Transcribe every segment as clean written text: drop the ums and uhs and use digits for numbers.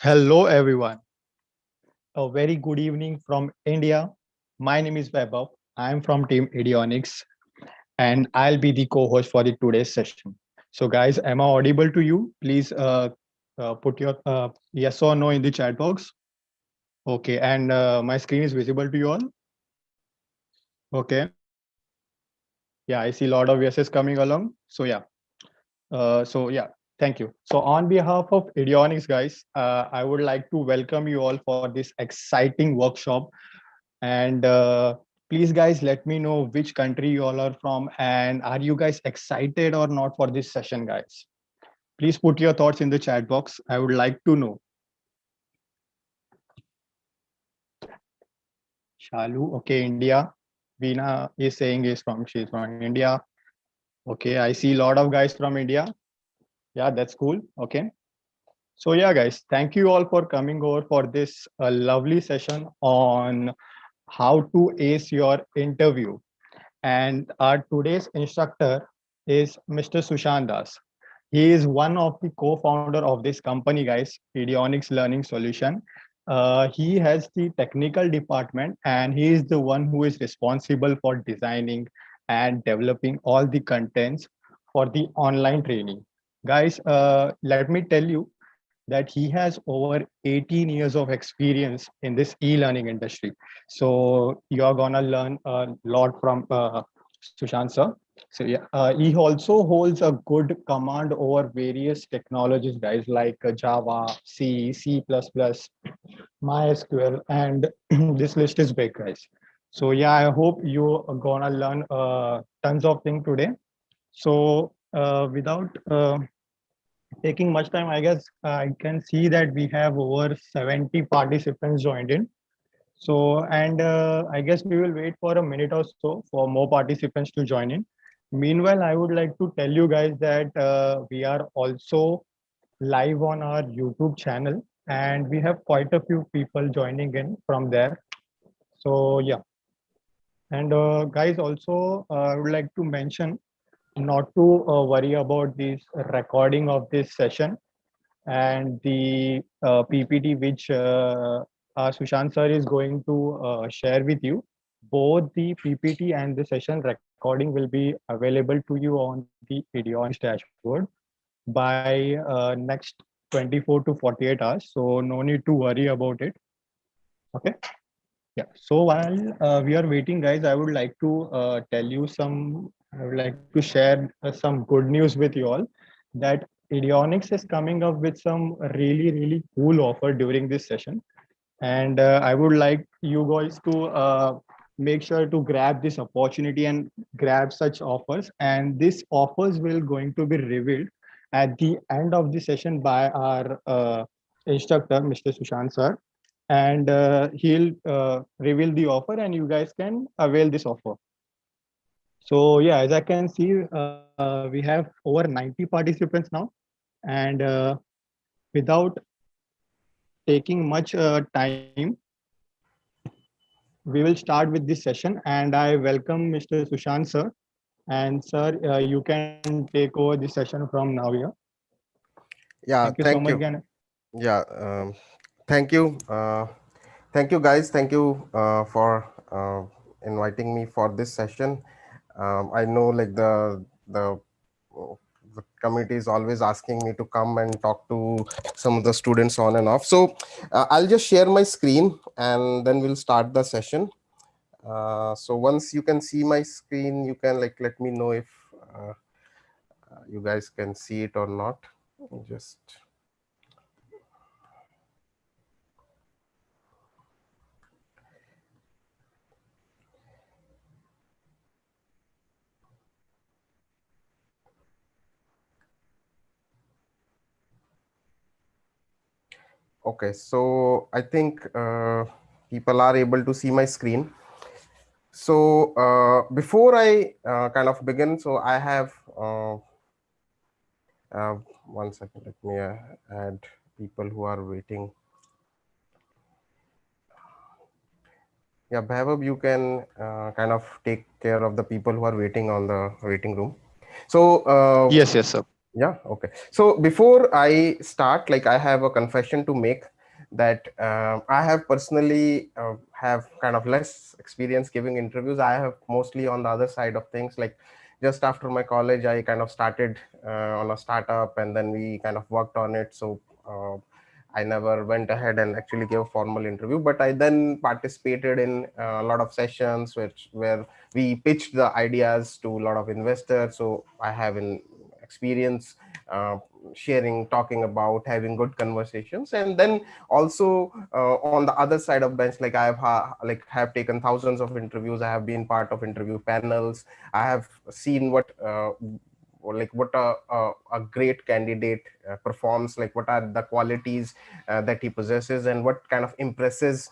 Hello, everyone. A very good evening from India. My name is Vaibhav. I'm from Team Eduonix, and I'll be the co-host for the today's session. So, guys, am I audible to you? Please put your yes or no in the chat box. Okay, and my screen is visible to you all. Okay. Yeah, I see a lot of yeses coming along. So, thank you. So, on behalf of Eduonix, guys, I would like to welcome you all for this exciting workshop. And please, guys, let me know which country you all are from, and are you guys excited or not for this session, guys? Please put your thoughts in the chat box. I would like to know. Shalu, okay, India. Veena is saying she's from India. Okay, I see a lot of guys from India. Yeah, that's cool. Okay. So yeah, guys, thank you all for coming over for this lovely session on how to ace your interview. And our today's instructor is Mr. Sushant Das. He is one of the co-founder of this company, guys, Eduonix Learning Solution. He has the technical department, and he is the one who is responsible for designing and developing all the contents for the online training. Guys, let me tell you that he has over 18 years of experience in this e-learning industry. So you're gonna learn a lot from Sushant sir. So yeah, he also holds a good command over various technologies, guys, like Java, C, C++, MySQL, and this list is big, guys. So yeah, I hope you are gonna learn tons of things today. So without taking much time, I guess I can see that we have over 70 participants joined in. So, and I guess we will wait for a minute or so for more participants to join in. Meanwhile, I would like to tell you guys that we are also live on our YouTube channel, and we have quite a few people joining in from there. So, yeah. And guys, also, I would like to mention not to worry about this recording of this session and the PPT which Sushant sir is going to share with you. Both the PPT and the session recording will be available to you on the Eduonix dashboard by next 24 to 48 hours. So no need to worry about it. Okay. Yeah. So while we are waiting, guys, I would like to tell you some. I would like to share some good news with you all that Eduonix is coming up with some really cool offer during this session, and I would like you guys to make sure to grab this opportunity and grab such offers. And these offers will going to be revealed at the end of the session by our instructor, Mr. Sushant sir, and he'll reveal the offer, and you guys can avail this offer. So yeah, as I can see, we have over 90 participants now, and without taking much time, we will start with this session. And I welcome Mr. Sushant sir. And sir, you can take over the session from now. Yeah. Thank Yeah, you so much thank you. again. Yeah, thank you. Thank you, guys. Thank you for inviting me for this session. I know, like the committee is always asking me to come and talk to some of the students on and off. So I'll just share my screen and then we'll start the session. So once you can see my screen, you can like let me know if you guys can see it or not. Just okay, so I think people are able to see my screen. So before I kind of begin, so I have uh, 1 second, let me add people who are waiting. Yeah, Bhairav, you can kind of take care of the people who are waiting on the waiting room. So Yes, yes, sir. Yeah, okay. So before I start, like I have a confession to make that I have personally have kind of less experience giving interviews. I have mostly on the other side of things. Like just after my college, I kind of started on a startup, and then we kind of worked on it. So I never went ahead and actually gave a formal interview, but I then participated in a lot of sessions where we pitched the ideas to a lot of investors. So I have an experience uh, sharing, talking about, having good conversations. And then also on the other side of bench, like have taken thousands of interviews. I have been part of interview panels. I have seen what a great candidate performs, like what are the qualities that he possesses, and what kind of impresses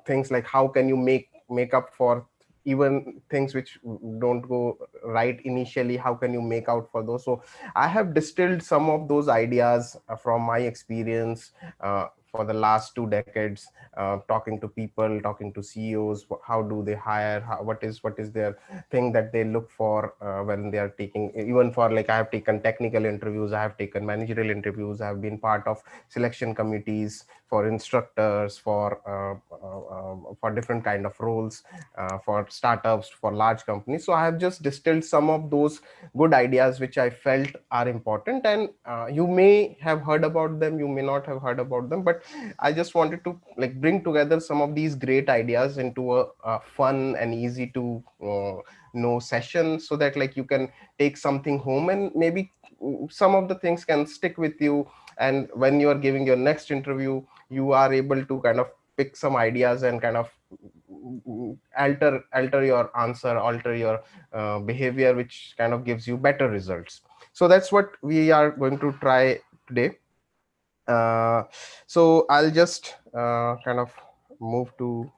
things, like how can you make up for even things which don't go right initially. How can you make out for those? So I have distilled some of those ideas from my experience for the last 2 decades, talking to people, talking to CEOs. How do they hire? What is their thing that they look for when they are taking, even for, like, I have taken technical interviews, I have taken managerial interviews, I have been part of selection committees for instructors, for different kind of roles, for startups, for large companies. So I have just distilled some of those good ideas which I felt are important, and you may have heard about them, you may not have heard about them, but I just wanted to, like, bring together some of these great ideas into a fun and easy to know session, so that, like, you can take something home, and maybe some of the things can stick with you. And when you are giving your next interview, you are able to kind of pick some ideas and kind of alter your answer, alter your behavior, which kind of gives you better results. So that's what we are going to try today. uh, so I'll just kind of move to.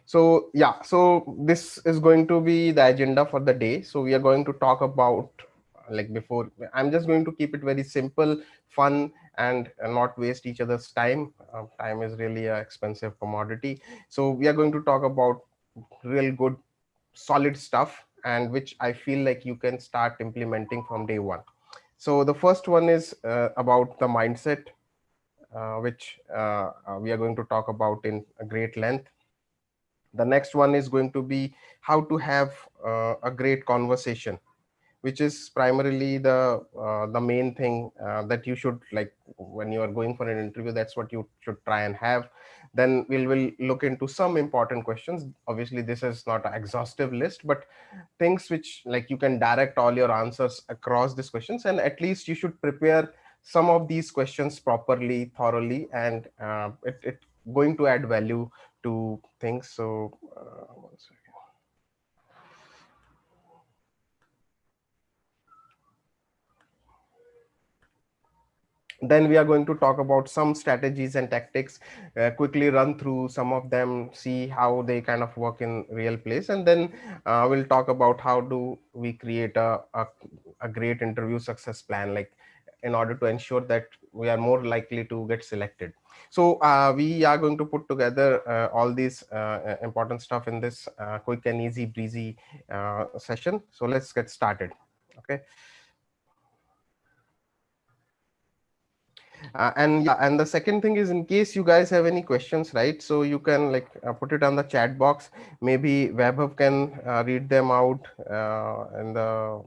So yeah, so this is going to be the agenda for the day. So we are going to talk about, like, before, I'm just going to keep it very simple, fun, and not waste each other's time. Time is really an expensive commodity. So we are going to talk about real good solid stuff, and which I feel like you can start implementing from day one. So the first one is about the mindset, which we are going to talk about in a great length. The next one is going to be how to have a great conversation, which is primarily the main thing that you should, like, when you are going for an interview, that's what you should try and have. Then will look into some important questions. Obviously this is not an exhaustive list, but things which, like, you can direct all your answers across these questions, and at least you should prepare some of these questions properly, thoroughly, and it going to add value to things. So one second. Then we are going to talk about some strategies and tactics, quickly run through some of them, see how they kind of work in real place, and then we'll talk about how do we create a great interview success plan, like, in order to ensure that we are more likely to get selected. So we are going to put together all these important stuff in this quick and easy breezy session. So let's get started. Okay. And yeah, and the second thing is, in case you guys have any questions, right, so you can, like, put it on the chat box. Maybe Vaibhav can read them out in the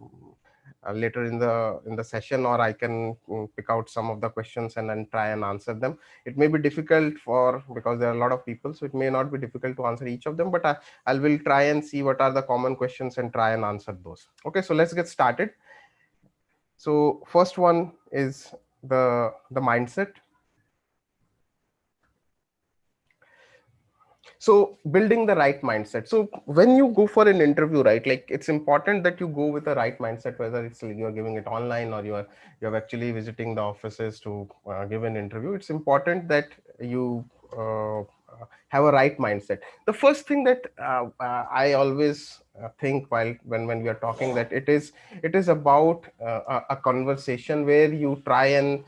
later in the session, or I can pick out some of the questions and then try and answer them. It may be difficult for, because there are a lot of people, so it may not be difficult to answer each of them, but I will try and see what are the common questions and try and answer those. Okay, so let's get started. So first one is the mindset. So building the right mindset. So when you go for an interview, right, like, it's important that you go with the right mindset, whether it's, like, you're giving it online, or you're actually visiting the offices to give an interview. It's important that you have a right mindset. The first thing that I always think while when we are talking, that it is about a conversation where you try and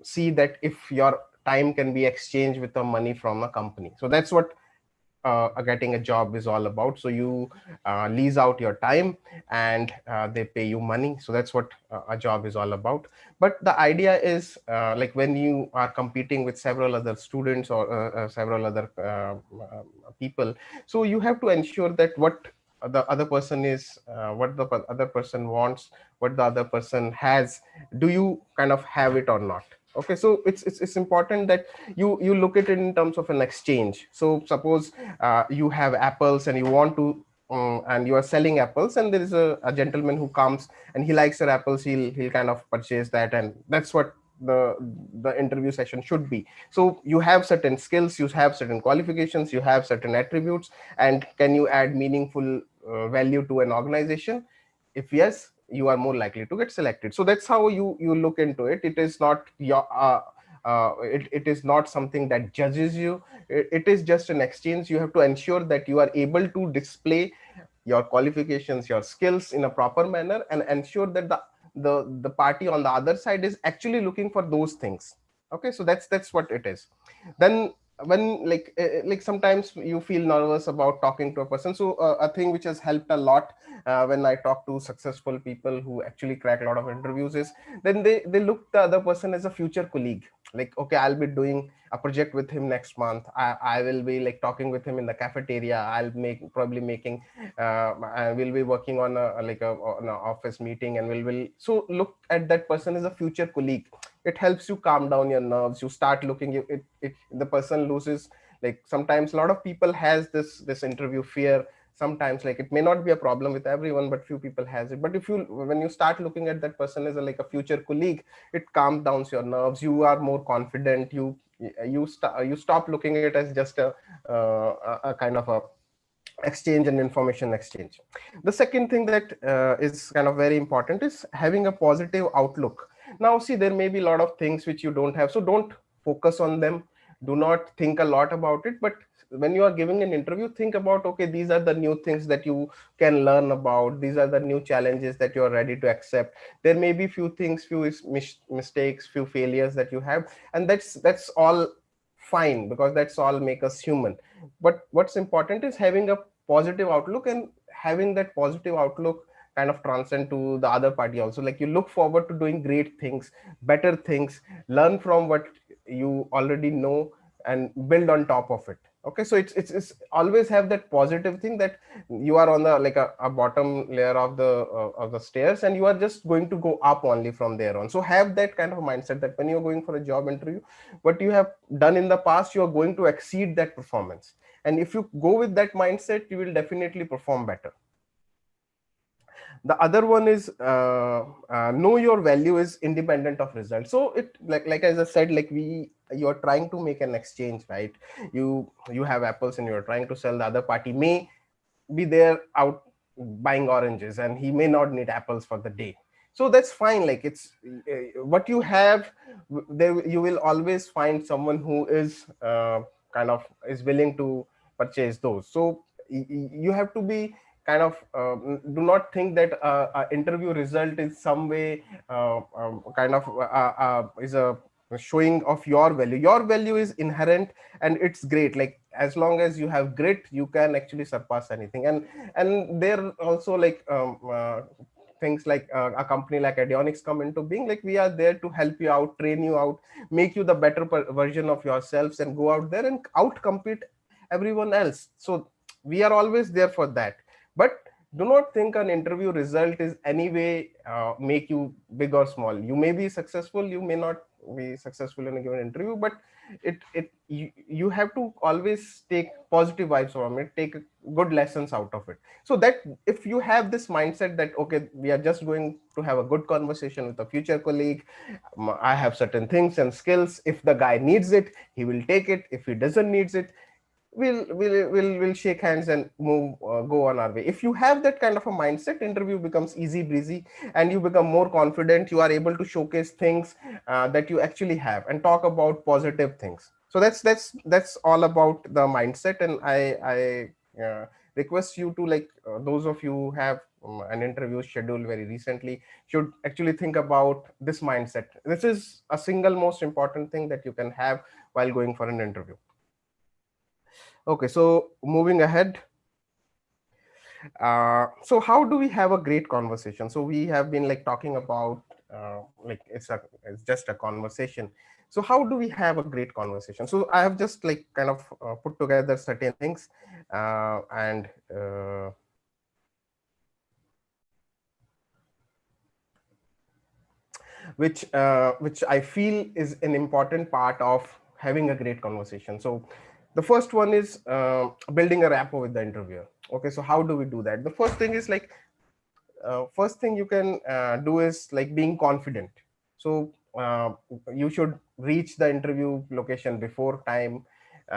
see that if your time can be exchanged with the money from a company. So that's what getting a job is all about. So you lease out your time, and they pay you money. So that's what a job is all about. But the idea is, like when you are competing with several other students or several other people, so you have to ensure that what the other person is, what the other person wants, what the other person has, do you kind of have it or not. Okay, so it's important that you look at it in terms of an exchange. So suppose you have apples and you want to and you are selling apples, and there is a gentleman who comes and he likes your apples, he'll kind of purchase that, and that's what the interview session should be. So you have certain skills, you have certain qualifications, you have certain attributes, and can you add meaningful value to an organization? If yes, you are more likely to get selected. So that's how you look into it. It is not your it is not something that judges you. It is just an exchange. You have to ensure that you are able to display your qualifications, your skills in a proper manner, and ensure that the party on the other side is actually looking for those things. Okay, so that's what it is. Then when like sometimes you feel nervous about talking to a person. So a thing which has helped a lot when I talk to successful people who actually crack a lot of interviews is, then they look the other person as a future colleague. Like, okay, I'll be doing a project with him next month. I will be like talking with him in the cafeteria. I'll probably making I will be working on an office meeting, and will so look at that person as a future colleague. It helps you calm down your nerves. You start looking, the person loses, like sometimes a lot of people has this interview fear. Sometimes like it may not be a problem with everyone, but few people has it. But if you when you start looking at that person as like a future colleague, it calms down your nerves. You are more confident. You stop looking at it as just a kind of a exchange and information exchange. The second thing that is kind of very important is having a positive outlook. Now see, there may be a lot of things which you don't have, so don't focus on them. Do not think a lot about it. But when you are giving an interview, think about, okay, these are the new things that you can learn about. These are the new challenges that you are ready to accept. There may be few things, mistakes, few failures that you have, and that's all fine, because that's all make us human. But what's important is having a positive outlook, and having that positive outlook kind of transcend to the other party also. Like you look forward to doing great things, better things, learn from what you already know, and build on top of it. Okay, so it's always have that positive thing, that you are on the like a bottom layer of the stairs, and you are just going to go up only from there on. So have that kind of mindset, that when you're going for a job interview, what you have done in the past, you are going to exceed that performance. And if you go with that mindset, you will definitely perform better. The other one is know your value is independent of result. So it like as I said, like you are trying to make an exchange, right? You have apples and you're trying to sell. The other party may be there out buying oranges, and he may not need apples for the day. So that's fine. Like it's what you have there, you will always find someone who is kind of is willing to purchase those. So you have to be kind of do not think that interview result is some way kind of is a showing of your value. Your value is inherent, and it's great. Like as long as you have grit, you can actually surpass anything. And there also like things like a company like Eduonix come into being. Like we are there to help you out, train you out, make you the better version of yourselves, and go out there and out compete everyone else. So we are always there for that. But do not think an interview result is anyway make you big or small. You may be successful, you may not be successful in a given interview, but you have to always take positive vibes from it, take good lessons out of it. So that if you have this mindset that, okay, we are just going to have a good conversation with a future colleague, I have certain things and skills. If the guy needs it, he will take it. If he doesn't needs it, we'll shake hands and move go on our way. If you have that kind of a mindset, interview becomes easy breezy, and you become more confident. You are able to showcase things that you actually have, and talk about positive things. So that's all about the mindset. And I request you to like those of you who have an interview scheduled very recently should actually think about this mindset. This is a single most important thing that you can have while going for an interview. Okay, so moving ahead. So how do we have a great conversation? So we have been like talking about like it's just a conversation. So how do we have a great conversation? So I have just like kind of put together certain things, and which I feel is an important part of having a great conversation. So the first one is building a rapport with the interviewer. Okay, so how do we do that? The first thing is like first thing you can do is like being confident. So you should reach the interview location before time,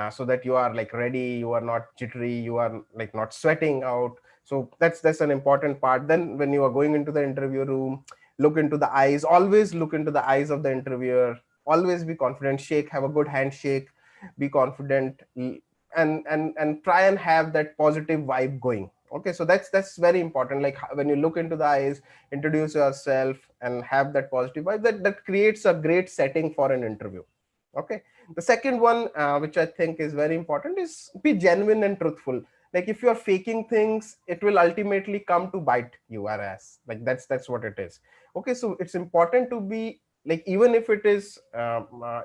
so that you are like ready, you are not jittery, you are like not sweating out. So that's an important part. Then when you are going into the interview room, look into the eyes, always look into the eyes of the interviewer, always be confident, shake, have a good handshake, be confident, and try and have that positive vibe going. Okay, so that's very important. Like when you look into the eyes, introduce yourself and have that positive vibe, that creates a great setting for an interview. Okay, the second one, which I think is very important, is be genuine and truthful. Like if you are faking things, it will ultimately come to bite you our ass. Like that's what it is. Okay, so it's important to be like, even if it is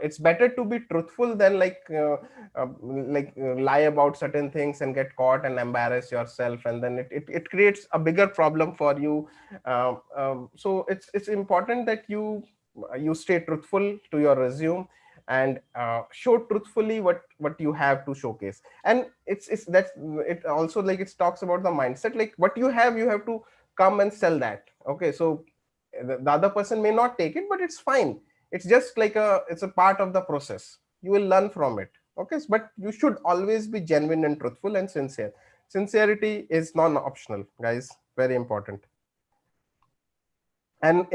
it's better to be truthful than lie about certain things and get caught and embarrass yourself, and then it creates a bigger problem for you. So it's important that you stay truthful to your resume, and show truthfully what you have to showcase. And it's that's it also, like it talks about the mindset, like what you have to come and sell that. Okay, so the other person may not take it, but it's fine. It's just like it's a part of the process, you will learn from it. Okay, but you should always be genuine and truthful and sincere. Sincerity is non-optional, guys, very important. And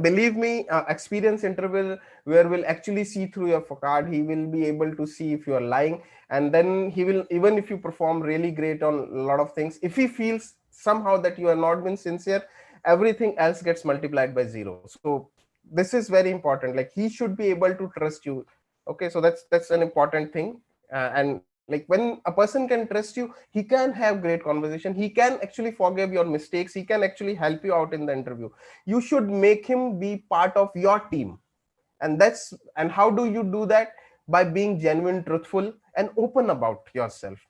believe me, experienced interviewer will actually see through your facade. He will be able to see if you are lying, and then he will, even if you perform really great on a lot of things, if he feels somehow that you are not been sincere, everything else gets multiplied by zero. So this is very important, like he should be able to trust you. Okay, so that's an important thing. And like when a person can trust you, he can have great conversation, he can actually forgive your mistakes, he can actually help you out in the interview. You should make him be part of your team. And how do you do that? By being genuine, truthful, and open about yourself,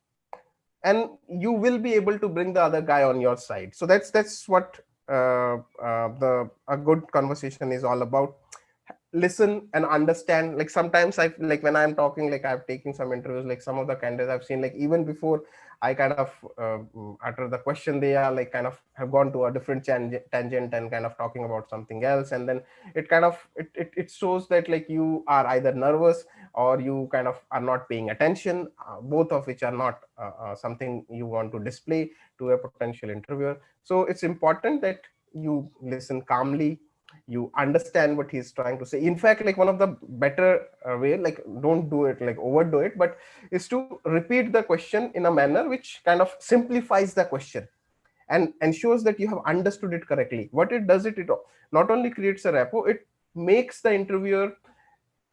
and you will be able to bring the other guy on your side. So that's what the a good conversation is all about. Listen and understand. Like sometimes I, like when I'm talking, like I've taken some interviews, like some of the candidates I've seen, like even before I kind of utter the question, they are like kind of have gone to a different tangent and kind of talking about something else, and then it kind of it shows that like you are either nervous or you kind of are not paying attention, both of which are not something you want to display to a potential interviewer. So it's important that you listen calmly, you understand what he's trying to say. In fact, like one of the better way, like don't do it like overdo it, but is to repeat the question in a manner which kind of simplifies the question and ensures that you have understood it correctly. What it does, it not only creates a rapport, it makes the interviewer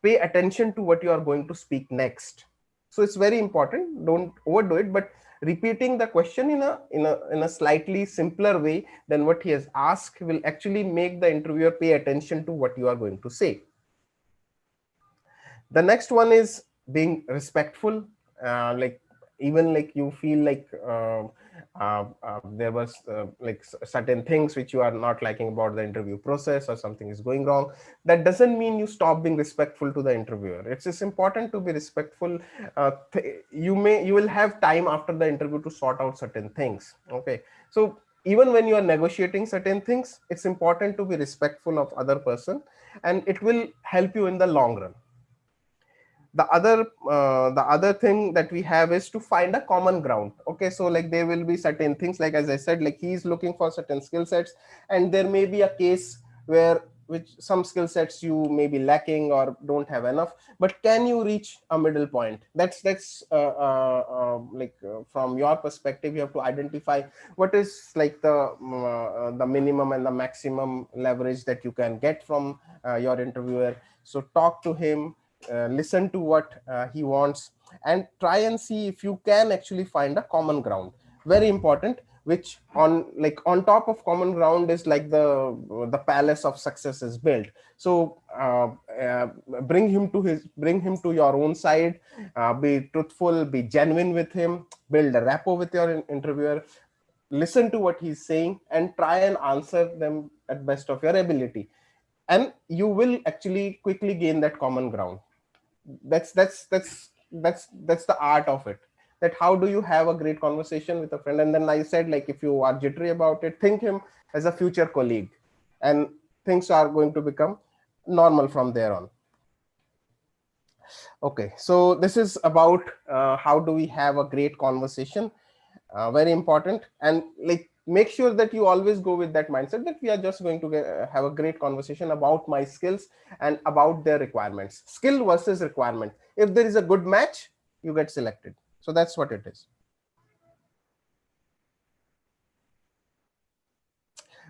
pay attention to what you are going to speak next. So it's very important, don't overdo it, but repeating the question in a slightly simpler way than what he has asked will actually make the interviewer pay attention to what you are going to say. The next one is being respectful. Like even like you feel like there was like certain things which you are not liking about the interview process, or something is going wrong, that doesn't mean you stop being respectful to the interviewer. It's just important to be respectful. You will have time after the interview to sort out certain things. Okay, so even when you are negotiating certain things, it's important to be respectful of other person, and it will help you in the long run. The other thing that we have is to find a common ground. Okay, so like there will be certain things, like as I said, like he's looking for certain skill sets, and there may be a case where which some skill sets you may be lacking or don't have enough, but can you reach a middle point? From your perspective, you have to identify what is like the minimum and the maximum leverage that you can get from your interviewer. So talk to him, listen to what he wants, and try and see if you can actually find a common ground. Very important, which on top of common ground is like the palace of success is built. So bring him to your own side, be truthful, be genuine with him, build a rapport with your interviewer, listen to what he's saying, and try and answer them at best of your ability, and you will actually quickly gain that common ground. That's the art of it, that how do you have a great conversation with a friend. And then I said, like, if you are jittery about it, think him as a future colleague, and things are going to become normal from there on. Okay, so this is about how do we have a great conversation. Very important, and like, make sure that you always go with that mindset that we are just going to have a great conversation about my skills and about their requirements. Skill versus requirement. If there is a good match, you get selected. So that's what it is.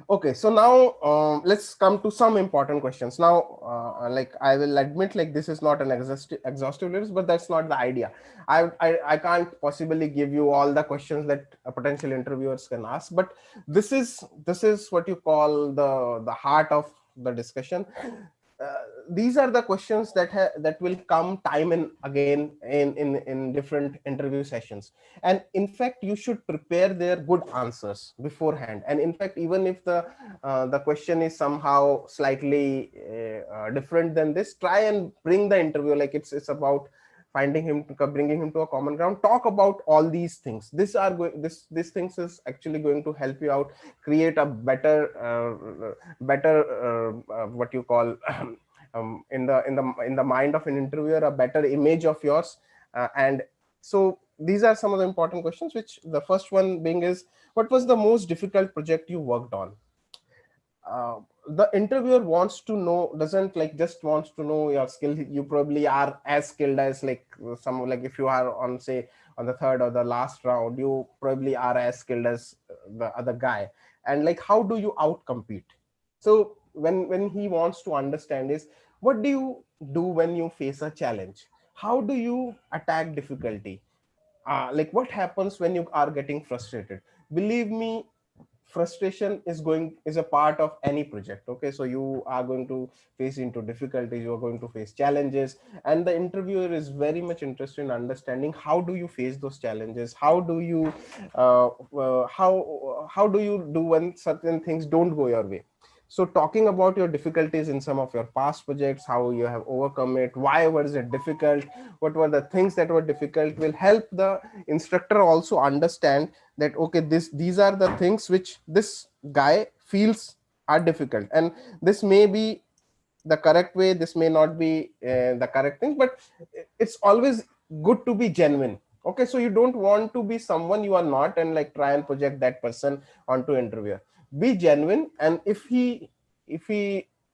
Okay, so now let's come to some important questions. Now, like, I will admit, like, this is not an exhaustive list, but that's not the idea. I can't possibly give you all the questions that potential interviewers can ask, but this is what you call the heart of the discussion. These are the questions that will come time and again in different interview sessions, and in fact you should prepare their good answers beforehand. And in fact, even if the question is somehow slightly different than this, try and bring the interview, like, it's about bringing him to a common ground. Talk about all these things. These things is actually going to help you out, create a better what you call in the mind of an interviewer, a better image of yours. And so these are some of the important questions, which the first one being is, what was the most difficult project you worked on? The interviewer wants to know, doesn't like just wants to know your skill. You probably are as skilled as, like, some, like, if you are on, say, on the third or the last round, you probably are as skilled as the other guy. And, like, how do you outcompete? So when he wants to understand is, what do you do when you face a challenge? How do you attack difficulty? Like, what happens when you are getting frustrated? Believe me, frustration is a part of any project. Okay, so you are going to face into difficulties, you are going to face challenges, and the interviewer is very much interested in understanding how do you face those challenges, how do you how do you do when certain things don't go your way. So talking about your difficulties in some of your past projects, how you have overcome it, why was it difficult, what were the things that were difficult, will help the instructor also understand that, okay, these are the things which this guy feels are difficult, and this may be the correct way, this may not be the correct thing, but it's always good to be genuine. Okay, so you don't want to be someone you are not and, like, try and project that person onto interviewer. Be genuine, and if he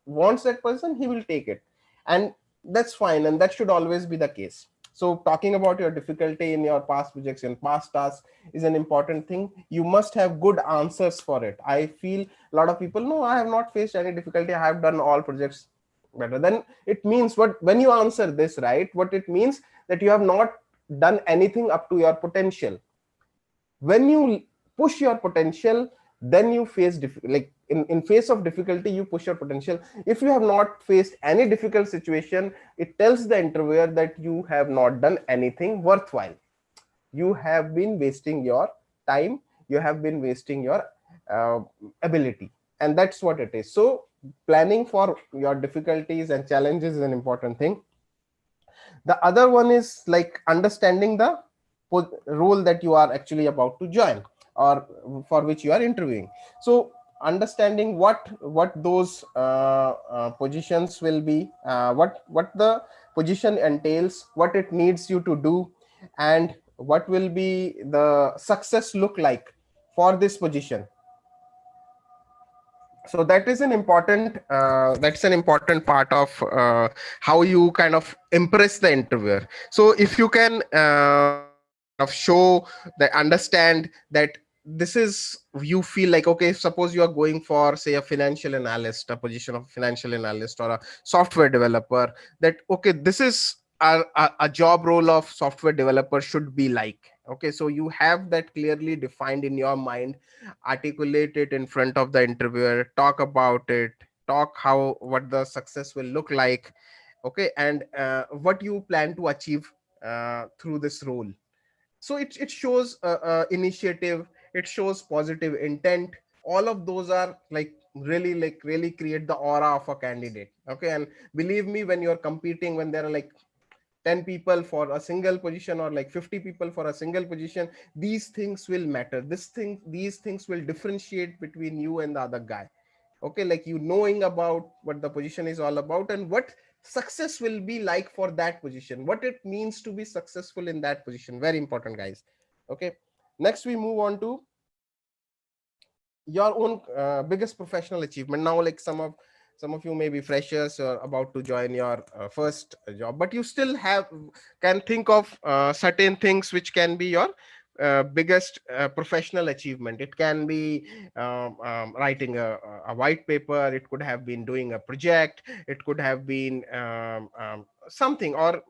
wants that person, he will take it, and that's fine, and that should always be the case. So talking about your difficulty in your past projects and past tasks is an important thing. You must have good answers for it. I feel a lot of people, no, I have not faced any difficulty, I have done all projects better. Then it means, what, when you answer this right, what it means, that you have not done anything up to your potential. When you push your potential, then you face like, in face of difficulty, you push your potential. If you have not faced any difficult situation, it tells the interviewer that you have not done anything worthwhile. You have been wasting your time, you have been wasting your ability, and that's what it is. So planning for your difficulties and challenges is an important thing. The other one is, like, understanding the role that you are actually about to join, or for which you are interviewing. So understanding what those positions will be, what the position entails, what it needs you to do, and what will be the success look like for this position. So that is an important that's an important part of how you kind of impress the interviewer. So if you can kind of show the understand that this is, you feel like, okay, suppose you are going for, say, a financial analyst, a position of financial analyst or a software developer, that okay, this is a job role of software developer should be like. Okay, so you have that clearly defined in your mind, articulate it in front of the interviewer, talk about it, talk how, what the success will look like. Okay, and what you plan to achieve through this role. So it shows initiative, it shows positive intent. All of those are like really create the aura of a candidate. Okay, and believe me, when you're competing, when there are like 10 people for a single position or like 50 people for a single position, these things will matter. These things will differentiate between you and the other guy. Okay, like you knowing about what the position is all about and what success will be like for that position, what it means to be successful in that position. Very important, guys. Okay, next we move on to your own biggest professional achievement. Now, like some of you may be freshers or about to join your first job, but you still have, can think of certain things which can be your biggest professional achievement. It can be writing a white paper, it could have been doing a project, it could have been something, or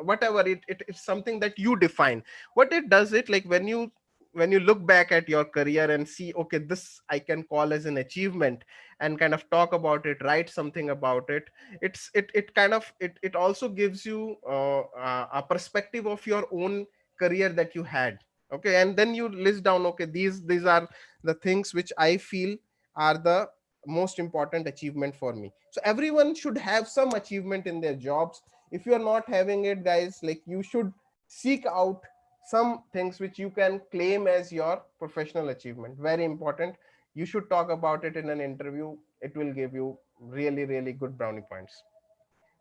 whatever it's something that you define. What it does, it like when you look back at your career and see, okay, this I can call as an achievement, and kind of talk about it, write something about it. It kind of it also gives you a perspective of your own career that you had. Okay, and then you list down, okay, these are the things which I feel are the most important achievement for me. So everyone should have some achievement in their jobs. If you are not having it, guys, like you should seek out some things which you can claim as your professional achievement. Very important. You should talk about it in an interview. It will give you really really good brownie points.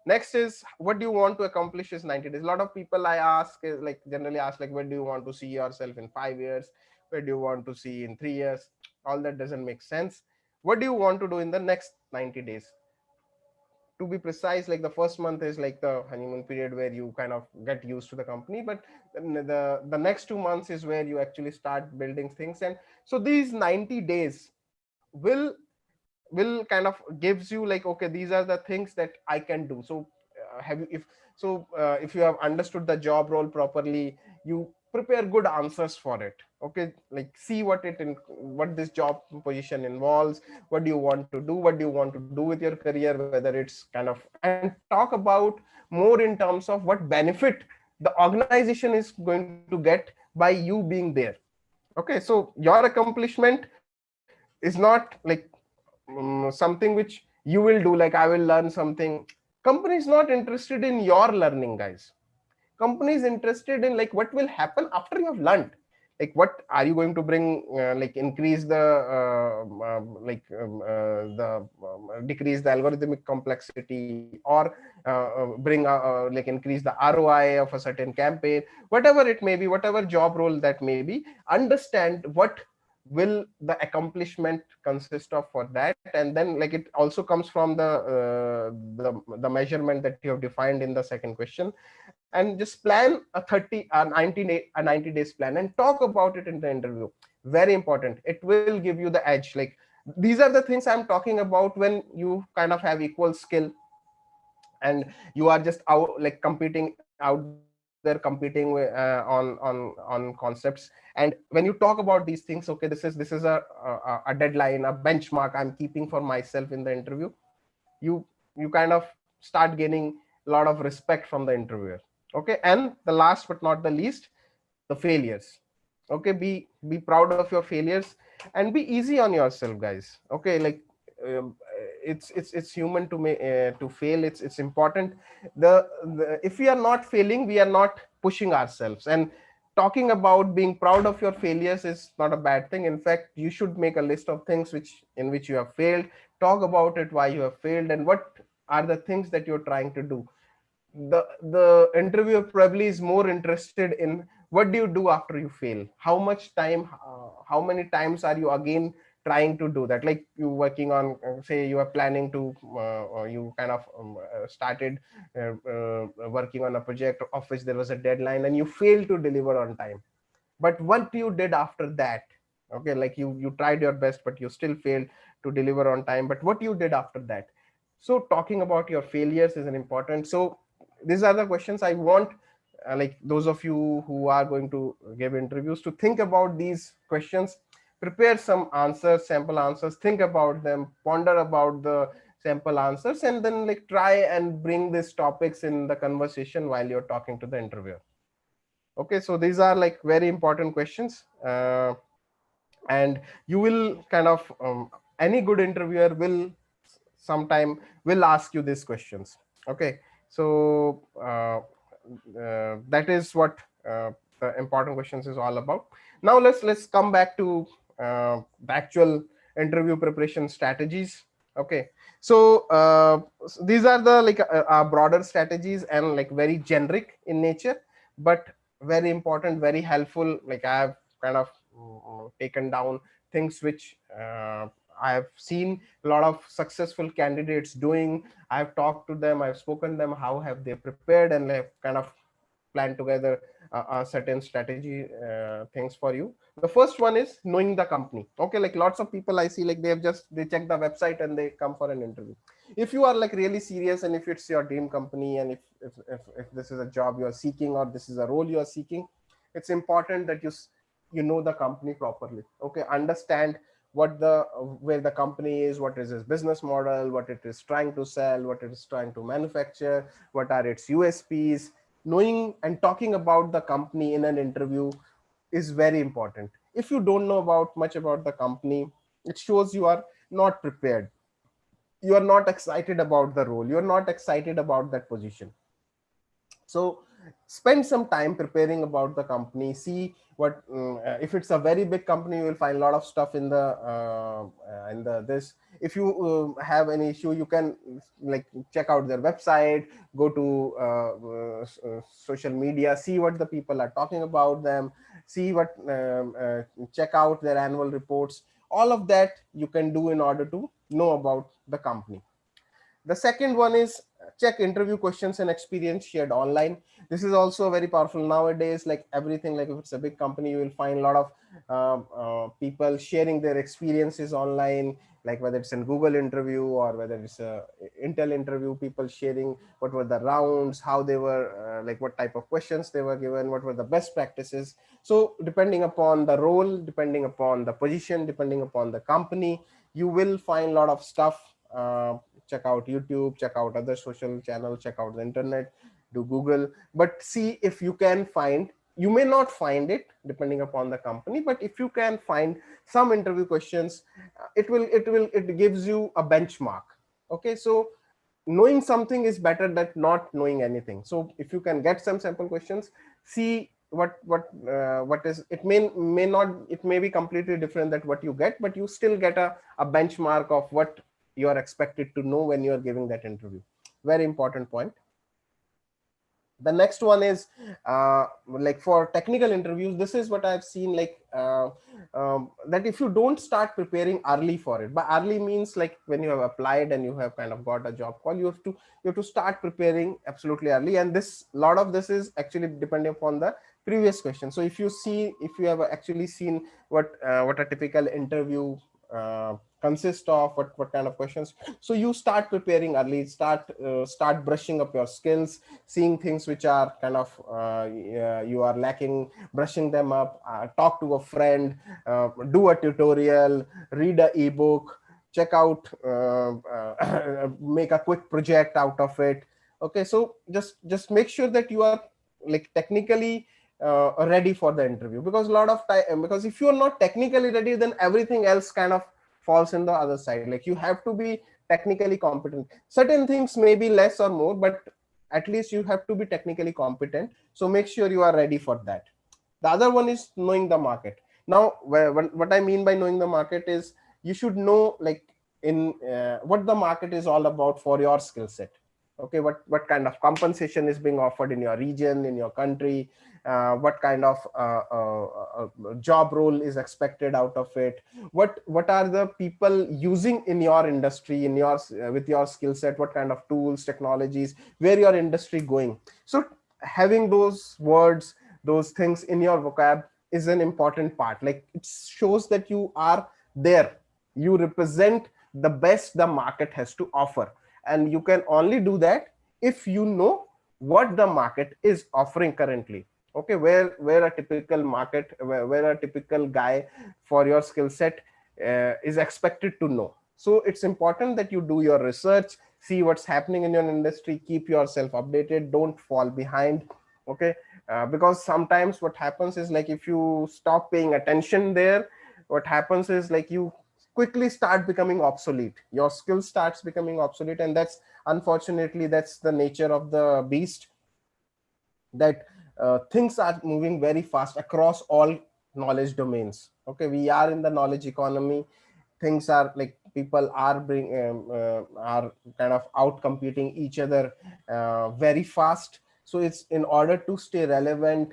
Next is, what do you want to accomplish is 90 days. A lot of people I ask is like, generally ask like, where do you want to see yourself in 5 years, where do you want to see in 3 years? All that doesn't make sense. What do you want to do in the next 90 days? To be precise, like the first month is like the honeymoon period where you kind of get used to the company, but the next 2 months is where you actually start building things. And so these 90 days will kind of gives you like, okay, these are the things that I can do. So have you if you have understood the job role properly, you prepare good answers for it. Okay, like see what this job position involves, what do you want to do, what do you want to do with your career, whether it's kind of, and talk about more in terms of what benefit the organization is going to get by you being there. Okay, so your accomplishment is not like something which you will do, like I will learn something. Company is not interested in your learning, guys. Company is interested in like what will happen after you have learned. Like what are you going to bring, like increase the decrease the algorithmic complexity, or bring like increase the ROI of a certain campaign, whatever it may be, whatever job role that may be. Understand what will the accomplishment consist of for that, and then like it also comes from the measurement that you have defined in the second question. And just plan a 90 days plan and talk about it in the interview. Very important. It will give you the edge. Like these are the things I'm talking about when you kind of have equal skill and you are just out like competing out there, competing with, on concepts. And when you talk about these things, okay, this is a deadline, a benchmark I'm keeping for myself in the interview. You kind of start gaining a lot of respect from the interviewer. Okay, and the last but not the least, the failures. Okay, be proud of your failures and be easy on yourself, guys. Okay, like it's human to fail. It's important. If we are not failing, we are not pushing ourselves. And talking about being proud of your failures is not a bad thing. In fact, you should make a list of things which you have failed. Talk about it, why you have failed, and what are the things that you're trying to do. The interviewer probably is more interested in what do you do after you fail, how much time, how many times are you again trying to do that. Like you working on, say you are planning to or you kind of started working on a project of which there was a deadline and you failed to deliver on time, but what you did after that, Okay, like you tried your best, but you still failed to deliver on time. But what you did after that? So talking about your failures is an important. So these are the questions I want, like those of you who are going to give interviews, to think about these questions. Prepare some answers, sample answers, think about them, ponder about the sample answers, and then like try and bring these topics in the conversation while you're talking to the interviewer. Okay, so these are like very important questions. And you will kind of any good interviewer will sometime will ask you these questions. Okay, so that is what the important questions is all about. Now let's come back to the actual interview preparation strategies. Okay, so these are the like broader strategies and like very generic in nature, but very important, very helpful. Like I have kind of taken down things which I have seen a lot of successful candidates doing. I've talked to them, I've spoken them, how have they prepared, and they've kind of planned together a certain strategy things for you. The first one is knowing the company. Okay, like lots of people I see, like they check the website and they come for an interview. If you are like really serious, and if it's your dream company, and if this is a job you are seeking, or this is a role you are seeking, it's important that you know the company properly. Okay, understand what the where the company is, what is its business model, what it is trying to sell, what it is trying to manufacture, what are its USPs. Knowing and talking about the company in an interview is very important. If you don't know about much about the company, it shows you are not prepared, you are not excited about the role, you're not excited about that position. So spend some time preparing about the company. See what if it's a very big company, you will find a lot of stuff in the this. If you have any issue, you can like check out their website, go to social media, see what the people are talking about them, see what check out their annual reports. All of that you can do in order to know about the company. The second one is check interview questions and experience shared online. This is also very powerful nowadays. Like everything, like if it's a big company, you will find a lot of people sharing their experiences online, like whether it's in Google interview or whether it's a Intel interview, people sharing what were the rounds, how they were, like what type of questions they were given, what were the best practices. So depending upon the role, depending upon the position, depending upon the company, you will find a lot of stuff. Check out YouTube, check out other social channels, check out the internet, do Google, but see if you can find, you may not find it depending upon the company, but if you can find some interview questions, it gives you a benchmark. Okay, so knowing something is better than not knowing anything. So if you can get some sample questions, see what is it, may not, it may be completely different than what you get, but you still get a benchmark of what you are expected to know when you are giving that interview. Very important point. The next one is like for technical interviews, this is what I've seen, like that if you don't start preparing early for it, but early means like when you have applied and you have kind of got a job call, you have to start preparing absolutely early. And this, lot of this is actually depending upon the previous question. So if you have actually seen what a typical interview consist of, what kind of questions, so you start preparing early, start brushing up your skills, seeing things which are kind of you are lacking, brushing them up, talk to a friend, do a tutorial, read a ebook, check out make a quick project out of it. Okay, so just make sure that you are like technically ready for the interview, because a lot of time, because if you are not technically ready, then everything else kind of falls in the other side. Like you have to be technically competent. Certain things may be less or more, but at least you have to be technically competent. So make sure you are ready for that. The other one is knowing the market. Now what I mean by knowing the market is you should know like in what the market is all about for your skill set. Okay, what kind of compensation is being offered in your region, in your country, what kind of job role is expected out of it, what are the people using in your industry, in your with your skill set, what kind of tools, technologies, where your industry going. So having those words, those things in your vocab is an important part. Like it shows that you are there, you represent the best the market has to offer, and you can only do that if you know what the market is offering currently. Okay, where a typical market, where a typical guy for your skill set is expected to know. So it's important that you do your research, see what's happening in your industry, keep yourself updated, don't fall behind. Okay, because sometimes what happens is, like, if you stop paying attention there, what happens is, like, you quickly start becoming obsolete, your skill starts becoming obsolete, and that's, unfortunately, that's the nature of the beast, that things are moving very fast across all knowledge domains. Okay, we are in the knowledge economy. Things are like, people are are kind of out competing each other very fast. So it's, in order to stay relevant,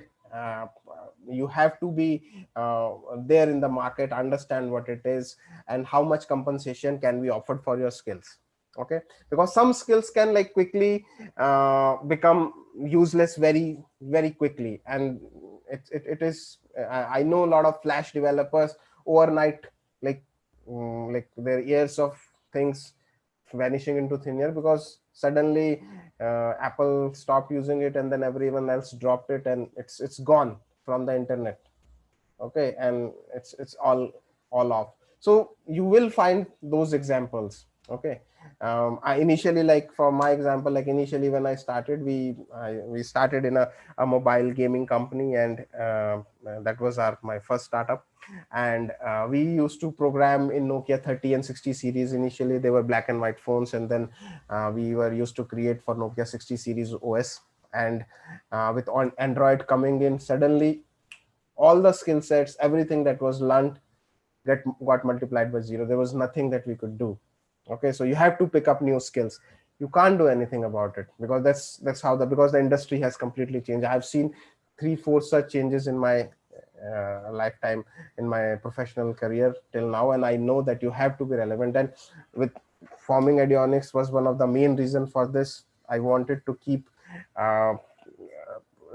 you have to be there in the market, understand what it is, and how much compensation can be offered for your skills. Okay, because some skills can, like, quickly become useless very very quickly, and it is, I know a lot of Flash developers overnight, like, like their years of things vanishing into thin air, because suddenly Apple stopped using it, and then everyone else dropped it, and it's gone from the internet. Okay, and it's all off. So you will find those examples. Okay, I initially, like, for my example, like, initially when I started, we started in a mobile gaming company, and that was my first startup. And we used to program in Nokia 30 and 60 series. Initially they were black and white phones, and then we were used to create for Nokia 60 series OS. And with on Android coming in, suddenly all the skill sets, everything that was learned got multiplied by zero. There was nothing that we could do. Okay, so you have to pick up new skills. You can't do anything about it, because that's how because the industry has completely changed. I've seen 3-4 such changes in my lifetime, in my professional career till now, and I know that you have to be relevant. And with forming Eduonix was one of the main reason for this. I wanted to keep uh,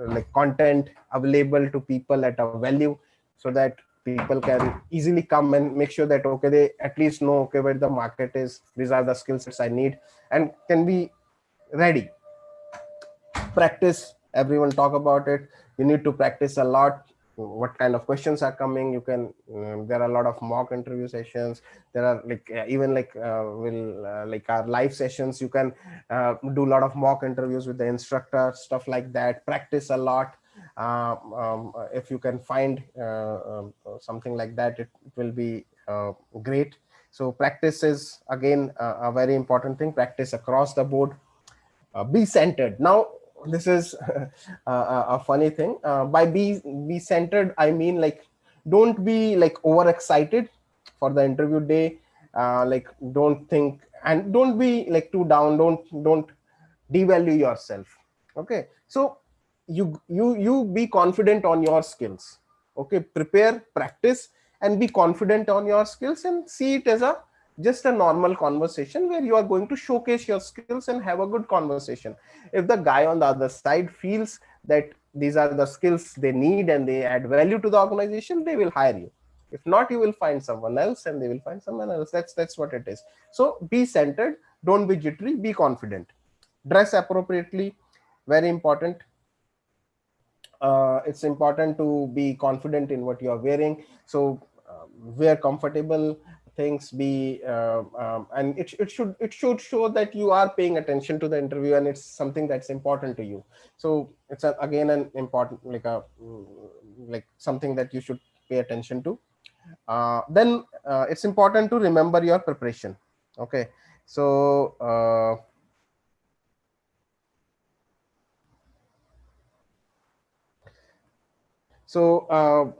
like content available to people at a value, so that people can easily come and make sure that, okay, they at least know, okay, where the market is, these are the skill sets I need, and can be ready. Practice, everyone talk about it. You need to practice a lot, what kind of questions are coming. You can there are a lot of mock interview sessions. There are, like, even like will like our live sessions, you can do a lot of mock interviews with the instructor, stuff like that. Practice a lot. If you can find something like that, it will be great. So practice is, again, a very important thing. Practice across the board. Be centered. Now this is a funny thing. By be centered, I mean, like, don't be like overexcited for the interview day. Like, don't think, and don't be like too down. Don't devalue yourself. Okay, so you be confident on your skills. Okay, prepare, practice, and be confident on your skills, and see it as a just a normal conversation where you are going to showcase your skills and have a good conversation. If the guy on the other side feels that these are the skills they need and they add value to the organization, they will hire you. If not, you will find someone else, and they will find someone else. That's what it is. So be centered, don't be jittery, be confident. Dress appropriately, very important. It's important to be confident in what you are wearing. So wear comfortable things, be and it should show that you are paying attention to the interview, and it's something that's important to you. So it's again an important, like a like something that you should pay attention to. Then it's important to remember your preparation. Okay, so So